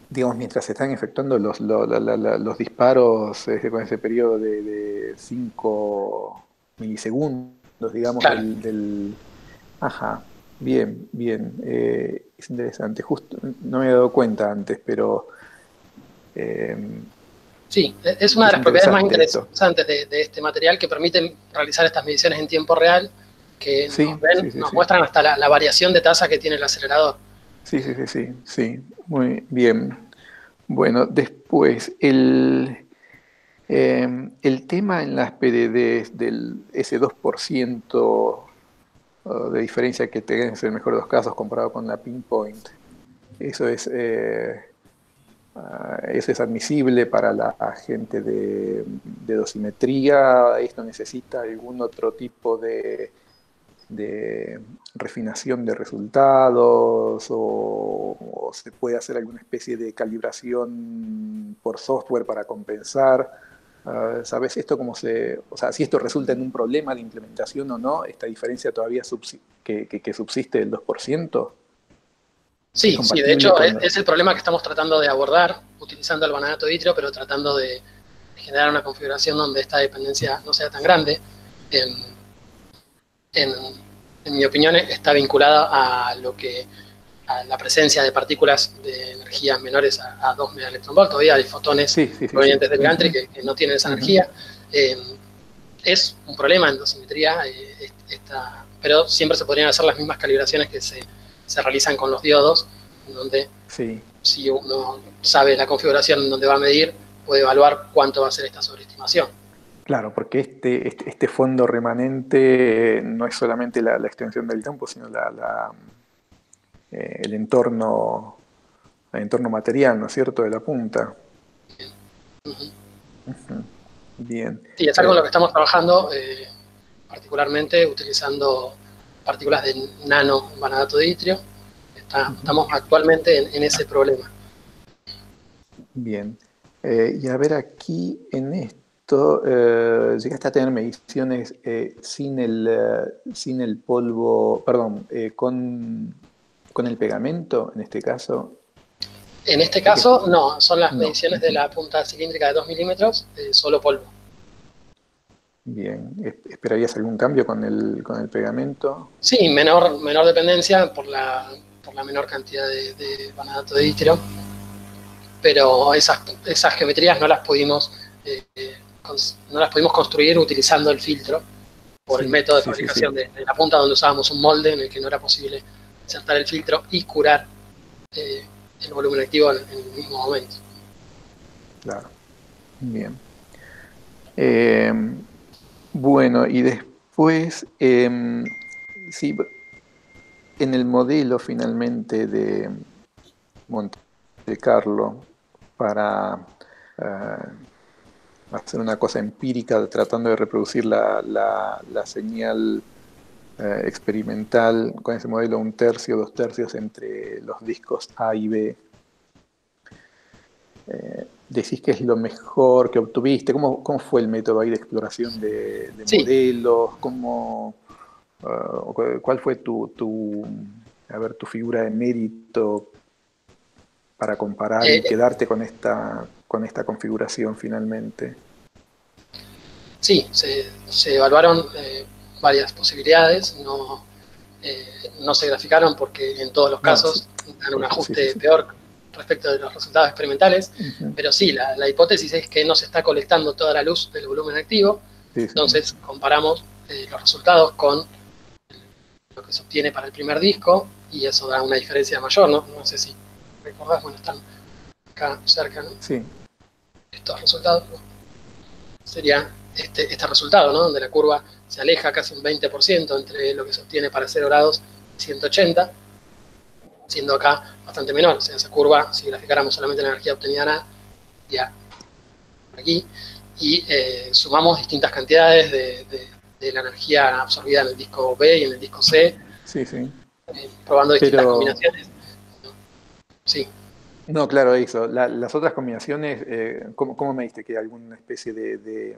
digamos, mientras se están efectuando los disparos con ese periodo de 5 milisegundos, digamos, claro. Ajá, bien. Es interesante. Justo no me había dado cuenta antes, pero... Sí, es una de las propiedades más interesantes de este material, que permiten realizar estas mediciones en tiempo real, que nos muestran hasta la variación de tasa que tiene el acelerador. Sí, muy bien. Bueno, después, el tema en las PDDs ese 2% de diferencia que tenés en el mejor de los casos comparado con la pinpoint, eso es admisible para la gente de dosimetría. ¿Esto necesita algún otro tipo de refinación de resultados o se puede hacer alguna especie de calibración por software para compensar? ¿Sabes esto cómo o sea, si esto resulta en un problema de implementación o no, esta diferencia todavía que subsiste del 2%? Sí, de hecho es el problema que estamos tratando de abordar utilizando el vanadato de itrio, pero tratando de generar una configuración donde esta dependencia no sea tan grande. En mi opinión está vinculada a la presencia de partículas de energías menores a 2 megaelectronvolt. Todavía hay fotones provenientes del gantry que no tienen esa energía. Es un problema en dosimetría, pero siempre se podrían hacer las mismas calibraciones que se realizan con los diodos, donde si uno sabe la configuración en donde va a medir, puede evaluar cuánto va a ser esta sobreestimación. Claro, porque este fondo remanente no es solamente la extensión del campo, sino el entorno material, ¿no es cierto?, de la punta. Bien. Sí, es algo en lo que estamos trabajando, particularmente utilizando partículas de nano vanadato de itrio. Estamos actualmente en ese problema. Bien. Y a ver, aquí en esto, llegaste a tener mediciones sin el polvo, perdón, con el pegamento, en este caso. En este caso, no, son las mediciones de la punta cilíndrica de 2 milímetros, solo polvo. Bien, ¿esperarías algún cambio con el pegamento? Sí, menor dependencia por la menor cantidad de vanadato de itrio, pero esas geometrías no las pudimos construir utilizando el filtro por el método de fabricación de la punta, donde usábamos un molde en el que no era posible insertar el filtro y curar el volumen activo en el mismo momento. Claro, bien. Bueno, y después, sí, en el modelo finalmente de Monte Carlo, para hacer una cosa empírica tratando de reproducir la señal experimental con ese modelo 1/3, 2/3 entre los discos A y B, decís que es lo mejor que obtuviste. ¿Cómo fue el método ahí de exploración de modelos? ¿Cuál fue tu figura de mérito para comparar y quedarte con esta configuración finalmente? Sí, se evaluaron varias posibilidades, no se graficaron porque en todos los casos dan un ajuste peor respecto de los resultados experimentales, pero sí, la hipótesis es que no se está colectando toda la luz del volumen activo, entonces comparamos los resultados con lo que se obtiene para el primer disco, y eso da una diferencia mayor, ¿no? No sé si recordás, bueno, están acá cerca, ¿no? Sí. Estos resultados, ¿no? Sería este resultado, ¿no? Donde la curva se aleja casi un 20% entre lo que se obtiene para 0 grados y 180, siendo acá bastante menor. O sea, esa curva, si graficáramos solamente la energía obtenida ya aquí, y sumamos distintas cantidades de la energía absorbida en el disco B y en el disco C, probando distintas combinaciones. Sí. No, claro, eso. Las otras combinaciones, ¿cómo me diste que alguna especie de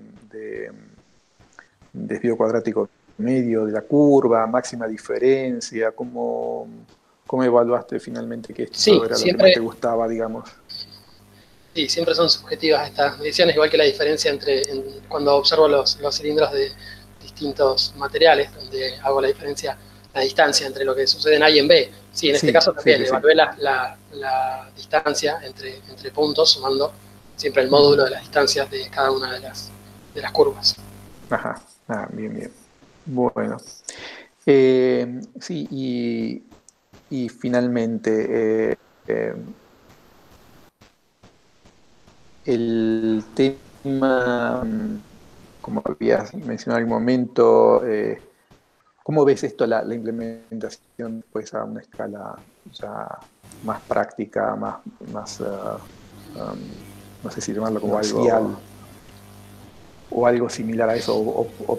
desvío cuadrático medio de la curva, máxima diferencia? ¿Cómo evaluaste finalmente que esto era lo que más te gustaba, digamos? Sí, siempre son subjetivas estas mediciones, igual que la diferencia cuando observo los cilindros de distintos materiales, donde hago la diferencia, la distancia entre lo que sucede en A y en B. Sí, en este caso también evalué la distancia entre puntos, sumando siempre el módulo de las distancias de cada una de las curvas. Ajá, bien. Bueno. Sí, y finalmente, el tema, como habías mencionado en algún momento, ¿cómo ves esto, la implementación pues, a una escala ya más práctica, más no sé si llamarlo como algo, o algo similar a eso, o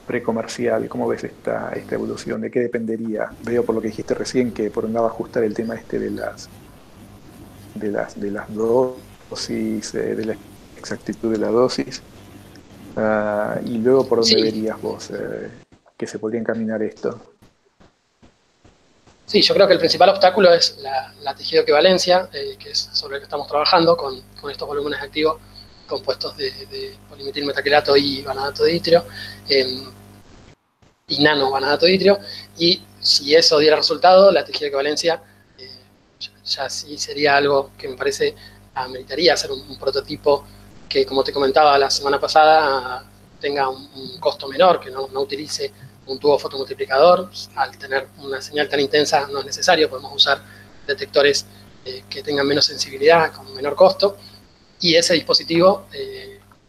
pre-comercial? ¿Cómo ves esta evolución? ¿De qué dependería? Veo por lo que dijiste recién que por un lado ajustar el tema de las dosis, de la exactitud de la dosis, y luego por dónde verías vos que se podría encaminar esto. Sí, yo creo que el principal obstáculo es la tejido equivalencia, que es sobre el que estamos trabajando con estos volúmenes activos compuestos de polimetilmetacrilato y vanadato de itrio, y nano-vanadato de itrio, y si eso diera resultado, la tejido equivalencia ya sí sería algo que me parece ameritaría hacer un prototipo que, como te comentaba la semana pasada, tenga un costo menor, que no utilice un tubo fotomultiplicador. Al tener una señal tan intensa no es necesario, podemos usar detectores que tengan menos sensibilidad, con menor costo, y ese dispositivo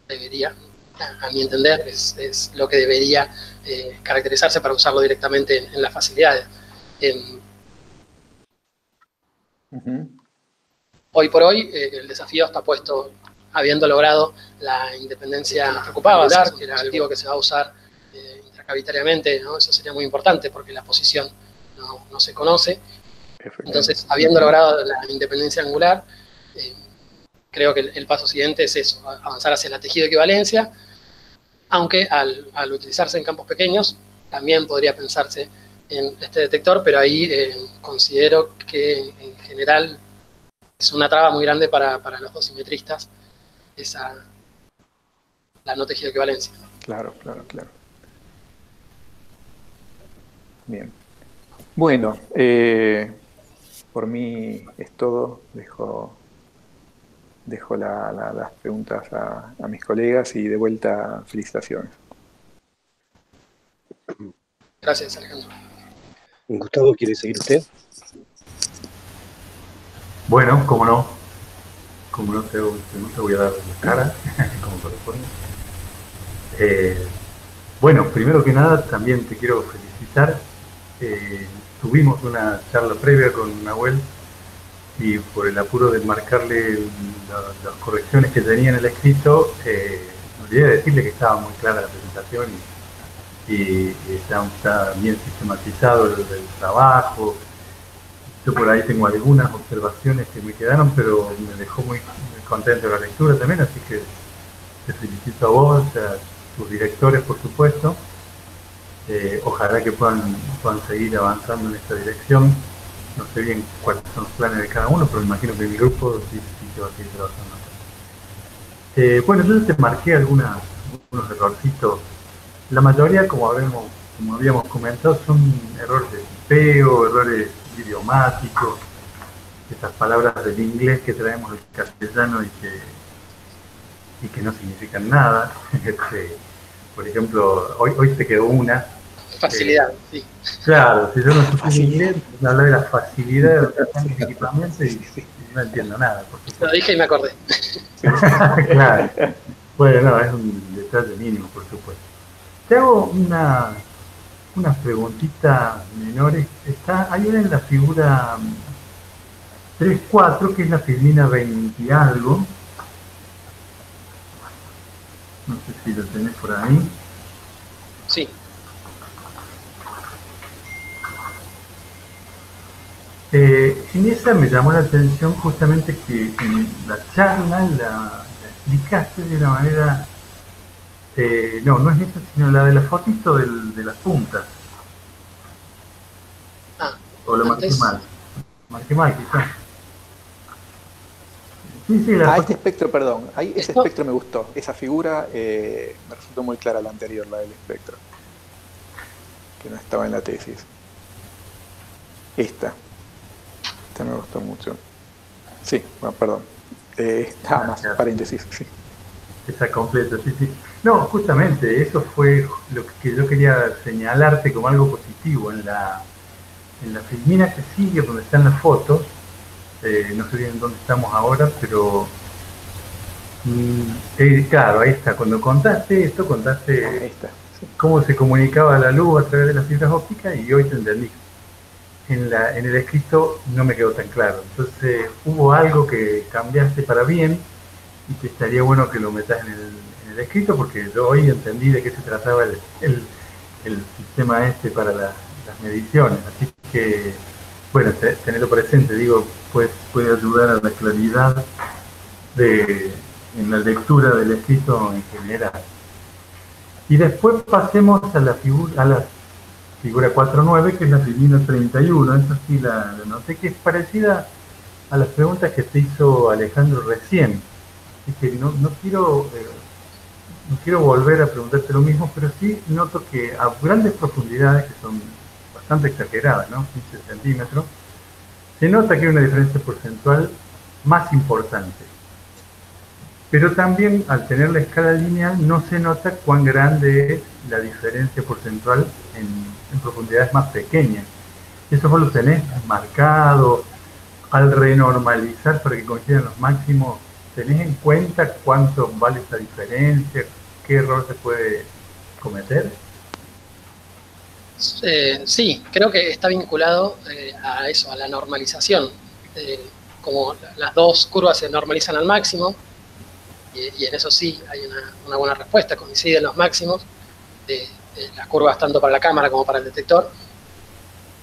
debería, a mi entender, es lo que debería caracterizarse para usarlo directamente en las facilidades. Hoy por hoy el desafío está puesto, habiendo logrado la independencia que ocupaba hablar, que era el activo que se va a usar intracavitariamente, ¿no? Eso sería muy importante porque la posición no se conoce. Entonces, habiendo logrado la independencia angular, creo que el paso siguiente es eso, avanzar hacia la tejido equivalencia, aunque al utilizarse en campos pequeños, también podría pensarse en este detector, pero ahí considero que en general es una traba muy grande para los dosimetristas, la no tejido equivalencia. Claro. Bien. Bueno, por mí es todo. Dejo las preguntas a mis colegas y de vuelta felicitaciones. Gracias, Alejandro. Gustavo, ¿quiere seguir usted? Bueno, como no te voy a dar la cara, como corresponde. Bueno, primero que nada, también te quiero felicitar. Tuvimos una charla previa con Nahuel y por el apuro de marcarle las correcciones que tenía en el escrito, me olvidé de decirle que estaba muy clara la presentación y está bien sistematizado el trabajo. Yo por ahí tengo algunas observaciones que me quedaron, pero me dejó muy contento la lectura también, así que te felicito a vos, a tus directores, por supuesto. Ojalá que puedan seguir avanzando en esta dirección. No sé bien cuáles son los planes de cada uno, pero me imagino que mi grupo sí que va a seguir trabajando. Bueno, entonces te marqué algunas algunos errorcitos. La mayoría, como habíamos comentado, son errores de tipeo, errores idiomáticos, estas palabras del inglés que traemos del castellano y que no significan nada. Por ejemplo, hoy te quedó una. Facilidad, sí. Claro, si yo no supiera inglés, me hablaba de la facilidad de usar el equipamiento y no entiendo nada. Lo dije y me acordé. Claro. Bueno, no, es un detalle mínimo, por supuesto. Te hago unas preguntitas menores. Hay una en la figura 3.4, que es la filmina 20 y algo. No sé si lo tenés por ahí. Sí. En esa me llamó la atención justamente que en la charla la explicaste de una manera, no es esa, sino la de la fotito de las puntas. O lo marqué mal. Marqué mal, quizás. Sí, este espectro, perdón. Ese espectro me gustó. Esa figura me resultó muy clara, la anterior, la del espectro. Que no estaba en la tesis. Esta me gustó mucho. Sí, bueno, perdón. Nada más, paréntesis, sí. Esa completa, sí. No, justamente, eso fue lo que yo quería señalarte como algo positivo en la filmina que sigue, donde están las fotos. No sé bien dónde estamos ahora, pero claro, ahí está. Cuando contaste esto, contaste cómo se comunicaba la luz a través de las fibras ópticas, y hoy te entendí. En el escrito no me quedó tan claro. Entonces hubo algo que cambiaste para bien y que estaría bueno que lo metas en el escrito, porque yo hoy entendí de qué se trataba el sistema para las mediciones. Así que, bueno, tenerlo presente, digo, pues puede ayudar a la claridad en la lectura del escrito en general. Y después pasemos a la figura 4.9, que es la filmina 31. Esa sí la noté, que es parecida a las preguntas que te hizo Alejandro recién. Es que no quiero volver a preguntarte lo mismo, pero sí noto que a grandes profundidades, que son bastante exageradas, ¿no? 15 centímetros, se nota que hay una diferencia porcentual más importante. Pero también, al tener la escala lineal, no se nota cuán grande es la diferencia porcentual en profundidades más pequeñas. Eso vos lo tenés marcado. Al renormalizar para que coincidan los máximos, ¿tenés en cuenta cuánto vale esa diferencia? ¿Qué error se puede cometer? Sí, creo que está vinculado a eso, a la normalización. Como las dos curvas se normalizan al máximo, y en eso sí hay una buena respuesta, coinciden los máximos de las curvas tanto para la cámara como para el detector.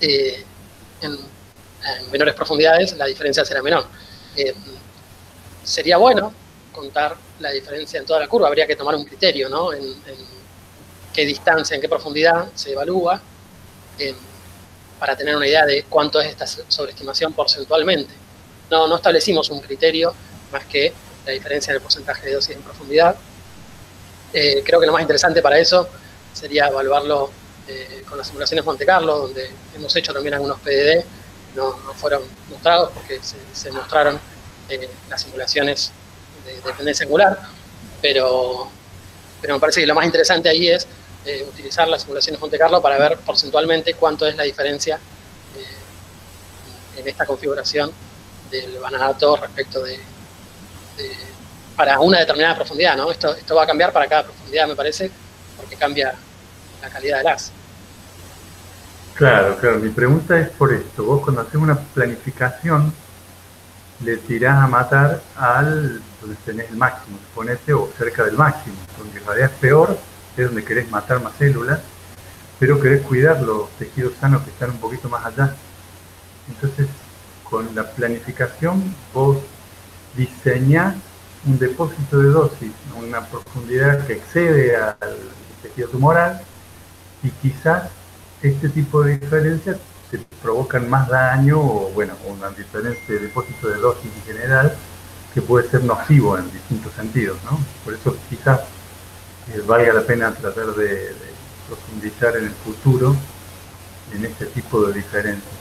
En menores profundidades la diferencia será menor. Sería bueno contar la diferencia en toda la curva, habría que tomar un criterio, ¿no? En qué distancia, en qué profundidad se evalúa, para tener una idea de cuánto es esta sobreestimación porcentualmente. No establecimos un criterio más que la diferencia en el porcentaje de dosis en profundidad. Creo que lo más interesante para eso sería evaluarlo con las simulaciones Monte Carlo, donde hemos hecho también algunos PDD, no fueron mostrados porque se mostraron las simulaciones de dependencia angular, pero me parece que lo más interesante ahí es utilizar las simulaciones Monte Carlo para ver porcentualmente cuánto es la diferencia en esta configuración del vanadato respecto para una determinada profundidad, ¿no? Esto va a cambiar para cada profundidad, me parece, porque cambia la calidad del haz. Claro. Mi pregunta es por esto. Vos, cuando haces una planificación, le tirás a matar donde tenés el máximo, suponete, o cerca del máximo. Donde en realidad es peor, es donde querés matar más células, pero querés cuidar los tejidos sanos que están un poquito más allá. Entonces, con la planificación, vos diseñás un depósito de dosis a una profundidad que excede al tejido tumoral, y quizás este tipo de diferencias te provocan más daño, o una diferencia de depósito de dosis en general que puede ser nocivo en distintos sentidos, ¿no? Por eso quizás valga la pena tratar de profundizar en el futuro en este tipo de diferencias.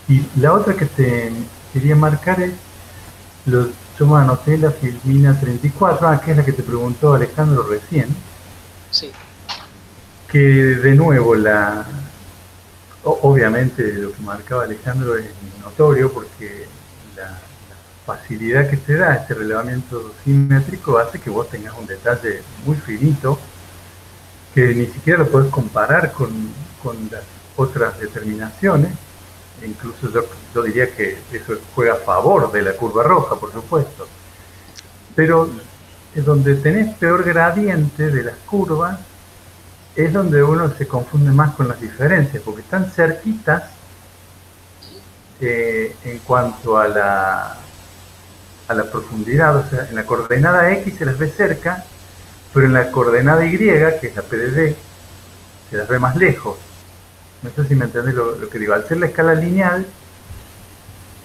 Y la otra que te quería marcar es, yo me anoté la filmina 34, que es la que te preguntó Alejandro recién. Sí. Que de nuevo, obviamente lo que marcaba Alejandro es notorio, porque la facilidad que te da este relevamiento simétrico hace que vos tengas un detalle muy finito, que ni siquiera lo podés comparar con las otras determinaciones. Incluso yo diría que eso juega a favor de la curva roja, por supuesto. Pero es donde tenés peor gradiente de las curvas, es donde uno se confunde más con las diferencias, porque están cerquitas en cuanto a la profundidad. O sea, en la coordenada X se las ve cerca, pero en la coordenada Y, que es la PDD, se las ve más lejos. No sé si me entendés lo que digo. Al ser la escala lineal,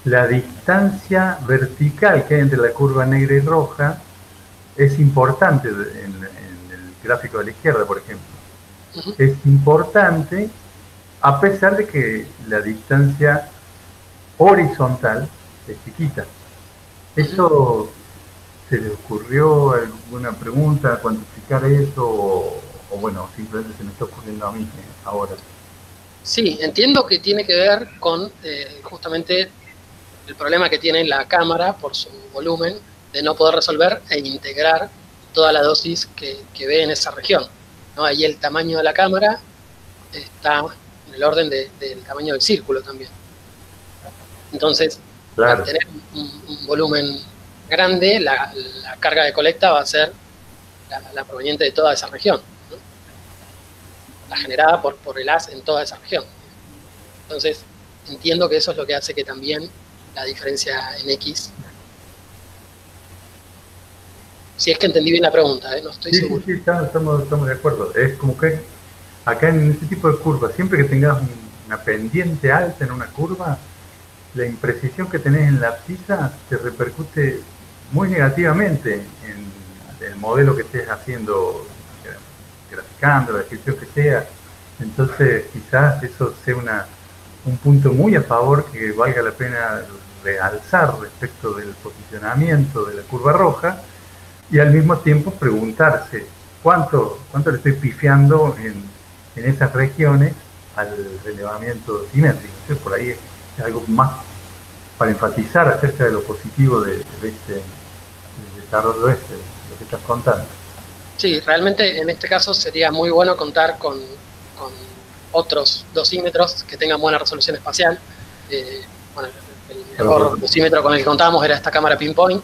la distancia vertical que hay entre la curva negra y roja es importante en el gráfico de la izquierda, por ejemplo. Es importante a pesar de que la distancia horizontal es chiquita. ¿Eso se le ocurrió alguna pregunta, cuantificar eso? O bueno, simplemente se me está ocurriendo a mí ahora. Sí, entiendo que tiene que ver con justamente el problema que tiene la cámara por su volumen de no poder resolver e integrar toda la dosis que ve en esa región, ¿no? Ahí el tamaño de la cámara está en el orden del tamaño del círculo también. Entonces, claro, al tener un volumen grande, la carga de colecta va a ser la proveniente de toda esa región, ¿no? La generada por el haz en toda esa región. Entonces, entiendo que eso es lo que hace que también la diferencia en X... Si es que entendí bien la pregunta, no estoy seguro. Sí, estamos de acuerdo. Es como que acá en este tipo de curvas, siempre que tengas una pendiente alta en una curva, la imprecisión que tenés en la abscisa te repercute muy negativamente en el modelo que estés haciendo, graficando, la descripción que sea. Entonces quizás eso sea un punto muy a favor que valga la pena realzar respecto del posicionamiento de la curva roja, y al mismo tiempo preguntarse cuánto le estoy pifiando en esas regiones al relevamiento simétrico. Entonces, por ahí es algo más para enfatizar acerca de lo positivo de este desarrollo lo que estás contando. Sí, realmente en este caso sería muy bueno contar con otros dosímetros que tengan buena resolución espacial. Bueno, el mejor dosímetro con el que contábamos era esta cámara Pinpoint,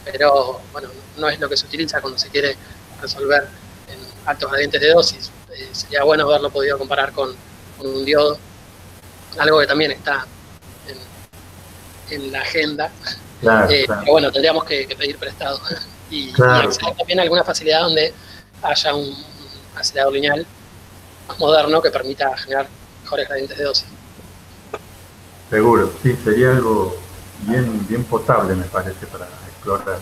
pero bueno, no es lo que se utiliza cuando se quiere resolver en altos gradientes de dosis. Sería bueno haberlo podido comparar con un diodo, algo que también está en la agenda. Claro, claro. Pero bueno, tendríamos que pedir prestado y acceder también a alguna facilidad donde haya un acelerador lineal más moderno que permita generar mejores gradientes de dosis. Seguro, sí, sería algo bien potable, me parece, para explorar.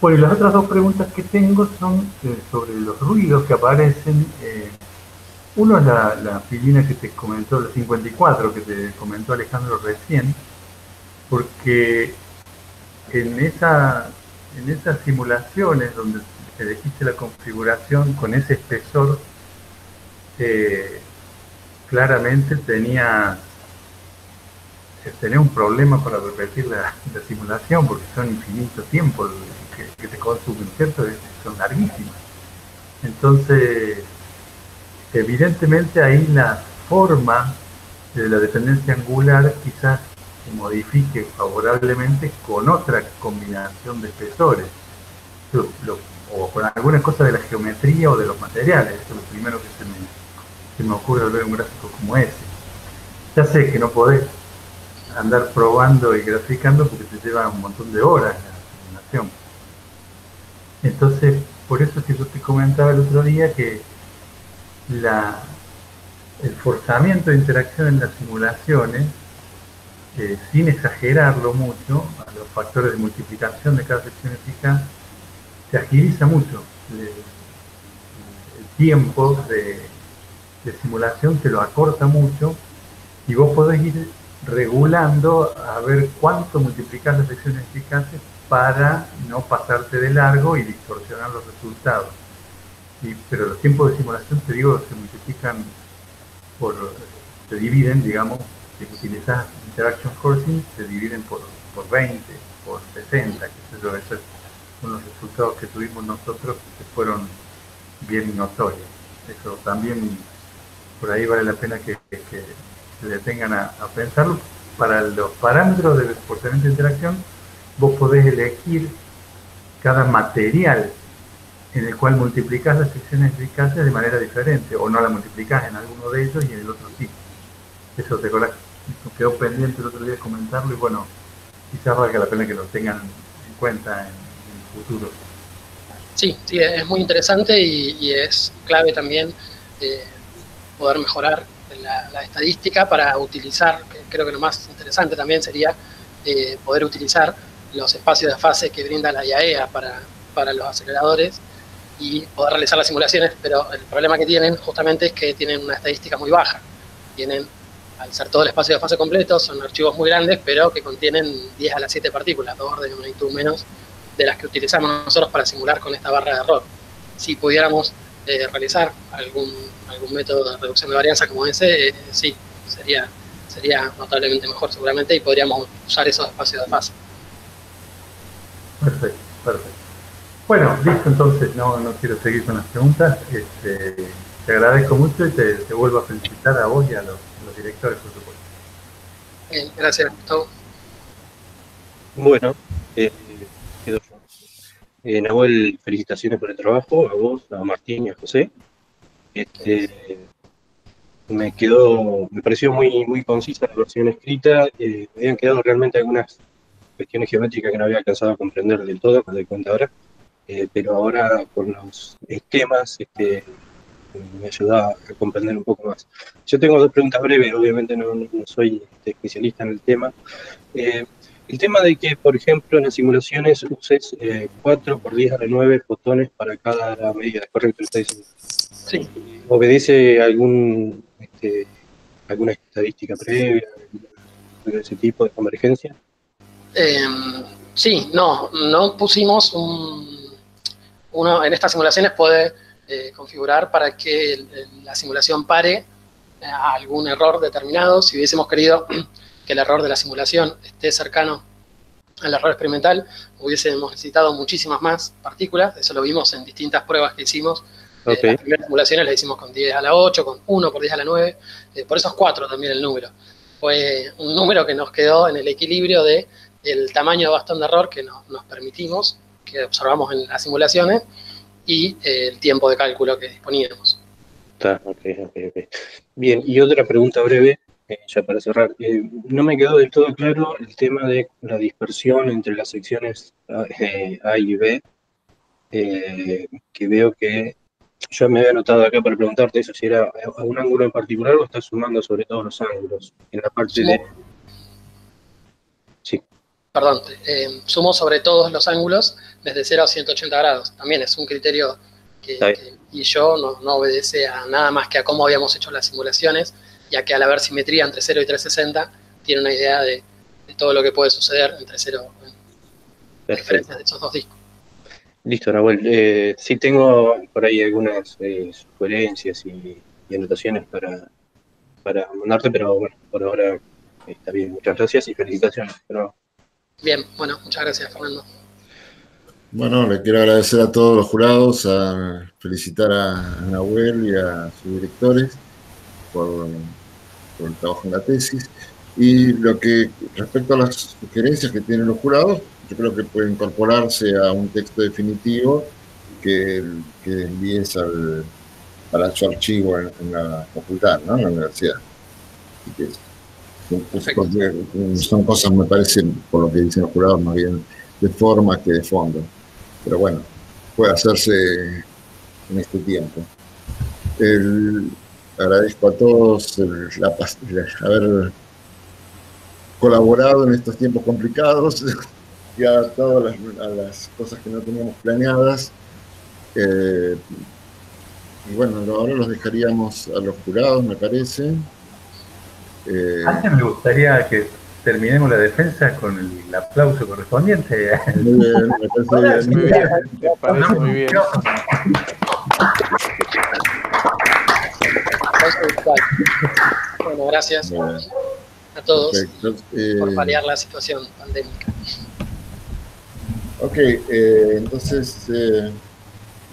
Bueno, y las otras dos preguntas que tengo son sobre los ruidos que aparecen. Uno es la filina que te comentó, la 54, que te comentó Alejandro recién, porque en esas simulaciones donde elegiste la configuración con ese espesor, claramente tenía un problema para repetir la simulación, porque son infinitos tiempos que te consumen, ¿cierto? Son larguísimos. Entonces, evidentemente ahí la forma de la dependencia angular quizás se modifique favorablemente con otra combinación de espesores, o con alguna cosa de la geometría o de los materiales. Esto es lo primero que se me ocurre al ver un gráfico como ese. Ya sé que no podés andar probando y graficando porque te lleva un montón de horas la simulación. Entonces, por eso es que yo te comentaba el otro día que el forzamiento de interacción en las simulaciones, sin exagerarlo mucho, a los factores de multiplicación de cada sección eficaz, se agiliza mucho tiempo de simulación te lo acorta mucho y vos podés ir regulando a ver cuánto multiplicás las secciones eficaces para no pasarte de largo y distorsionar los resultados. Pero los tiempos de simulación, te digo, se multiplican se dividen, digamos, si utilizas Interaction Forcing, se dividen por 20, por 60, que esos son los resultados que tuvimos nosotros que fueron bien notorios. Eso también, por ahí vale la pena que se detengan a pensarlo. Para los parámetros del procedimiento de interacción, vos podés elegir cada material en el cual multiplicás las secciones eficaces de manera diferente, o no la multiplicás en alguno de ellos y en el otro sí. Eso te nos quedó pendiente el otro día de comentarlo y bueno, quizás valga la pena que lo tengan en cuenta en el futuro. Sí, es muy interesante y es clave también poder mejorar la estadística para utilizar, creo que lo más interesante también sería poder utilizar los espacios de fase que brinda la IAEA para los aceleradores y poder realizar las simulaciones, pero el problema que tienen justamente es que tienen una estadística muy baja. Al ser todo el espacio de fase completo, son archivos muy grandes, pero que contienen 10 a la 7 partículas, 2 órdenes de magnitud menos de las que utilizamos nosotros para simular con esta barra de error. Si pudiéramos realizar algún método de reducción de varianza como ese, sí, sería notablemente mejor seguramente y podríamos usar esos espacios de fase. Perfecto. Bueno, listo, entonces no quiero seguir con las preguntas. Te agradezco mucho y te vuelvo a felicitar a vos y a los directores, por supuesto. Bien, gracias, Gustavo. Bueno, quedo yo. Nahuel, felicitaciones por el trabajo, a vos, a Martín y a José. Me pareció muy concisa la versión escrita. Me habían quedado realmente algunas cuestiones geométricas que no había alcanzado a comprender del todo, me doy cuenta ahora. Pero ahora con los esquemas me ayuda a comprender un poco más. Yo tengo dos preguntas breves, obviamente no soy especialista en el tema. El tema de que, por ejemplo, en las simulaciones uses 4 por 10 a la 9 fotones para cada medida, ¿correcto? Sí. ¿Obedece alguna estadística previa de ese tipo de convergencia? Sí, no pusimos uno en estas simulaciones puede configurar para que la simulación pare a algún error determinado. Si hubiésemos querido que el error de la simulación esté cercano al error experimental, hubiésemos necesitado muchísimas más partículas. Eso lo vimos en distintas pruebas que hicimos. Okay. Las primeras simulaciones las hicimos con 10 a la 8, con 1 por 10 a la 9. Por eso es 4 también el número. Fue un número que nos quedó en el equilibrio del tamaño de bastón de error que nos permitimos, que observamos en las simulaciones, y el tiempo de cálculo que disponíamos. Ok. Bien, y otra pregunta breve, ya para cerrar. No me quedó del todo claro el tema de la dispersión entre las secciones A y B, que veo que yo me había anotado acá para preguntarte eso, si era a un ángulo en particular o estás sumando sobre todos los ángulos, en la parte de... Sí. Perdón, sumo sobre todos los ángulos desde 0 a 180 grados. También es un criterio y yo no obedece a nada más que a cómo habíamos hecho las simulaciones, ya que al haber simetría entre 0 y 360, tiene una idea de todo lo que puede suceder entre 0 y diferencias de esos dos discos. Listo, Nahuel. Sí tengo por ahí algunas sugerencias y anotaciones para mandarte, pero bueno, por ahora está bien. Muchas gracias y felicitaciones. Bien, bueno, muchas gracias, Fernando. Bueno, le quiero agradecer a todos los jurados, a felicitar a Nahuel y a sus directores por el trabajo en la tesis. Y respecto a las sugerencias que tienen los jurados, yo creo que puede incorporarse a un texto definitivo que envíes para su archivo en la facultad, ¿no? En la universidad. Son cosas, me parece, por lo que dicen los jurados, más bien de forma que de fondo. Pero bueno, puede hacerse en este tiempo. Agradezco a todos haber colaborado en estos tiempos complicados y a todas las cosas que no teníamos planeadas. Y bueno, ahora los dejaríamos a los jurados, me parece. Antes me gustaría que terminemos la defensa con el aplauso correspondiente. Muy bien, me parece Muy bien. bien, me parece muy bien. Bueno, gracias Bueno, a todos perfecto. por paliar la situación pandémica. Ok, entonces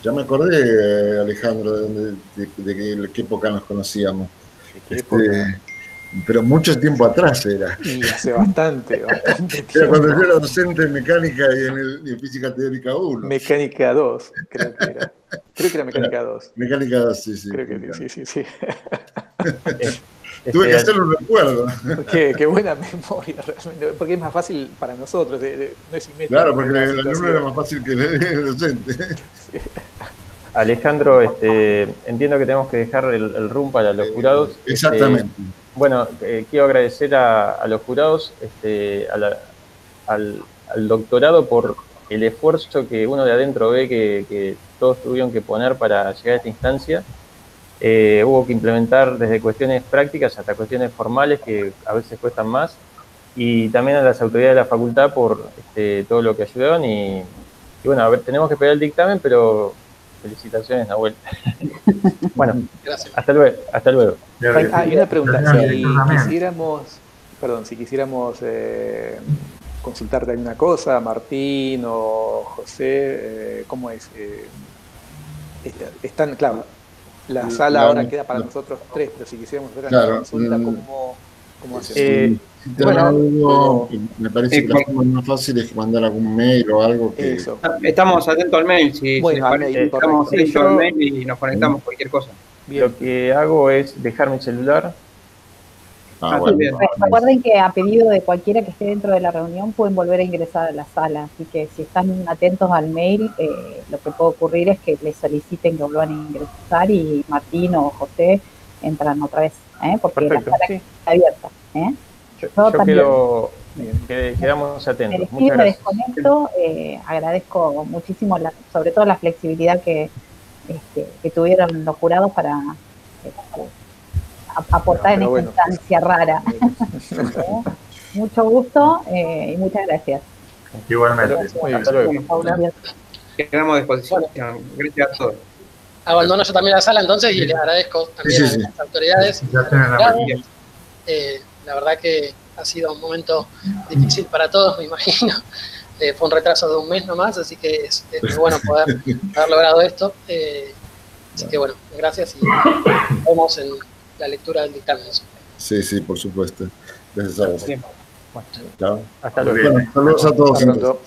ya me acordé, Alejandro, de qué época nos conocíamos. ¿Qué época? Pero mucho tiempo atrás era. Y hace bastante Era tiempo. cuando yo era docente en mecánica y en física teórica 1. Mecánica 2, creo que era. Creo que era Mecánica 2. Mecánica 2, sí, sí. Creo que sí. Tuve que hacerlo un recuerdo. Qué buena memoria, realmente, porque es más fácil para nosotros, no es inmediato. Claro, porque el alumno era más fácil que el docente. Sí. Alejandro, entiendo que tenemos que dejar el room para los jurados. Exactamente. Bueno, quiero agradecer a los jurados, al doctorado por el esfuerzo que uno de adentro ve que todos tuvieron que poner para llegar a esta instancia. Hubo que implementar desde cuestiones prácticas hasta cuestiones formales que a veces cuestan más, y también a las autoridades de la facultad por todo lo que ayudaron, y bueno, a ver, tenemos que esperar el dictamen, pero felicitaciones, Nahuel. Bueno, Gracias. hasta luego. Y una pregunta, si quisiéramos consultarte alguna cosa, Martín o José, ¿cómo es? Están, claro, la sala ahora queda para nosotros tres, pero si quisiéramos hacer alguna consulta, ¿cómo hacemos? Me parece que la forma más fácil es mandar algún mail o algo. Eso. Estamos atentos al mail, si les parece, estamos atentos al mail y nos conectamos cualquier cosa. Bien. Lo que hago es dejar mi celular. Bien. Recuerden que a pedido de cualquiera que esté dentro de la reunión pueden volver a ingresar a la sala, así que si están atentos al mail, lo que puede ocurrir es que les soliciten que vuelvan a ingresar y Martín o José entran otra vez, porque Perfecto, la sala está abierta. Yo quedamos atentos. Muchas Me gracias. desconecto, agradezco muchísimo, sobre todo la flexibilidad que tuvieron los jurados para aportar en esta instancia rara. Mucho gusto y muchas gracias. Igualmente. Hasta luego. Quedamos a disposición. Gracias a todos. Abandono yo también la sala entonces y les agradezco también a las autoridades. La verdad que ha sido un momento difícil para todos, me imagino. Fue un retraso de un mes nomás, así que es muy bueno poder haber logrado esto. Así que bueno, gracias y nos vemos en la lectura del dictamen. Sí, por supuesto. Gracias a vos. Hasta luego. Bueno, saludos a todos. Hasta pronto.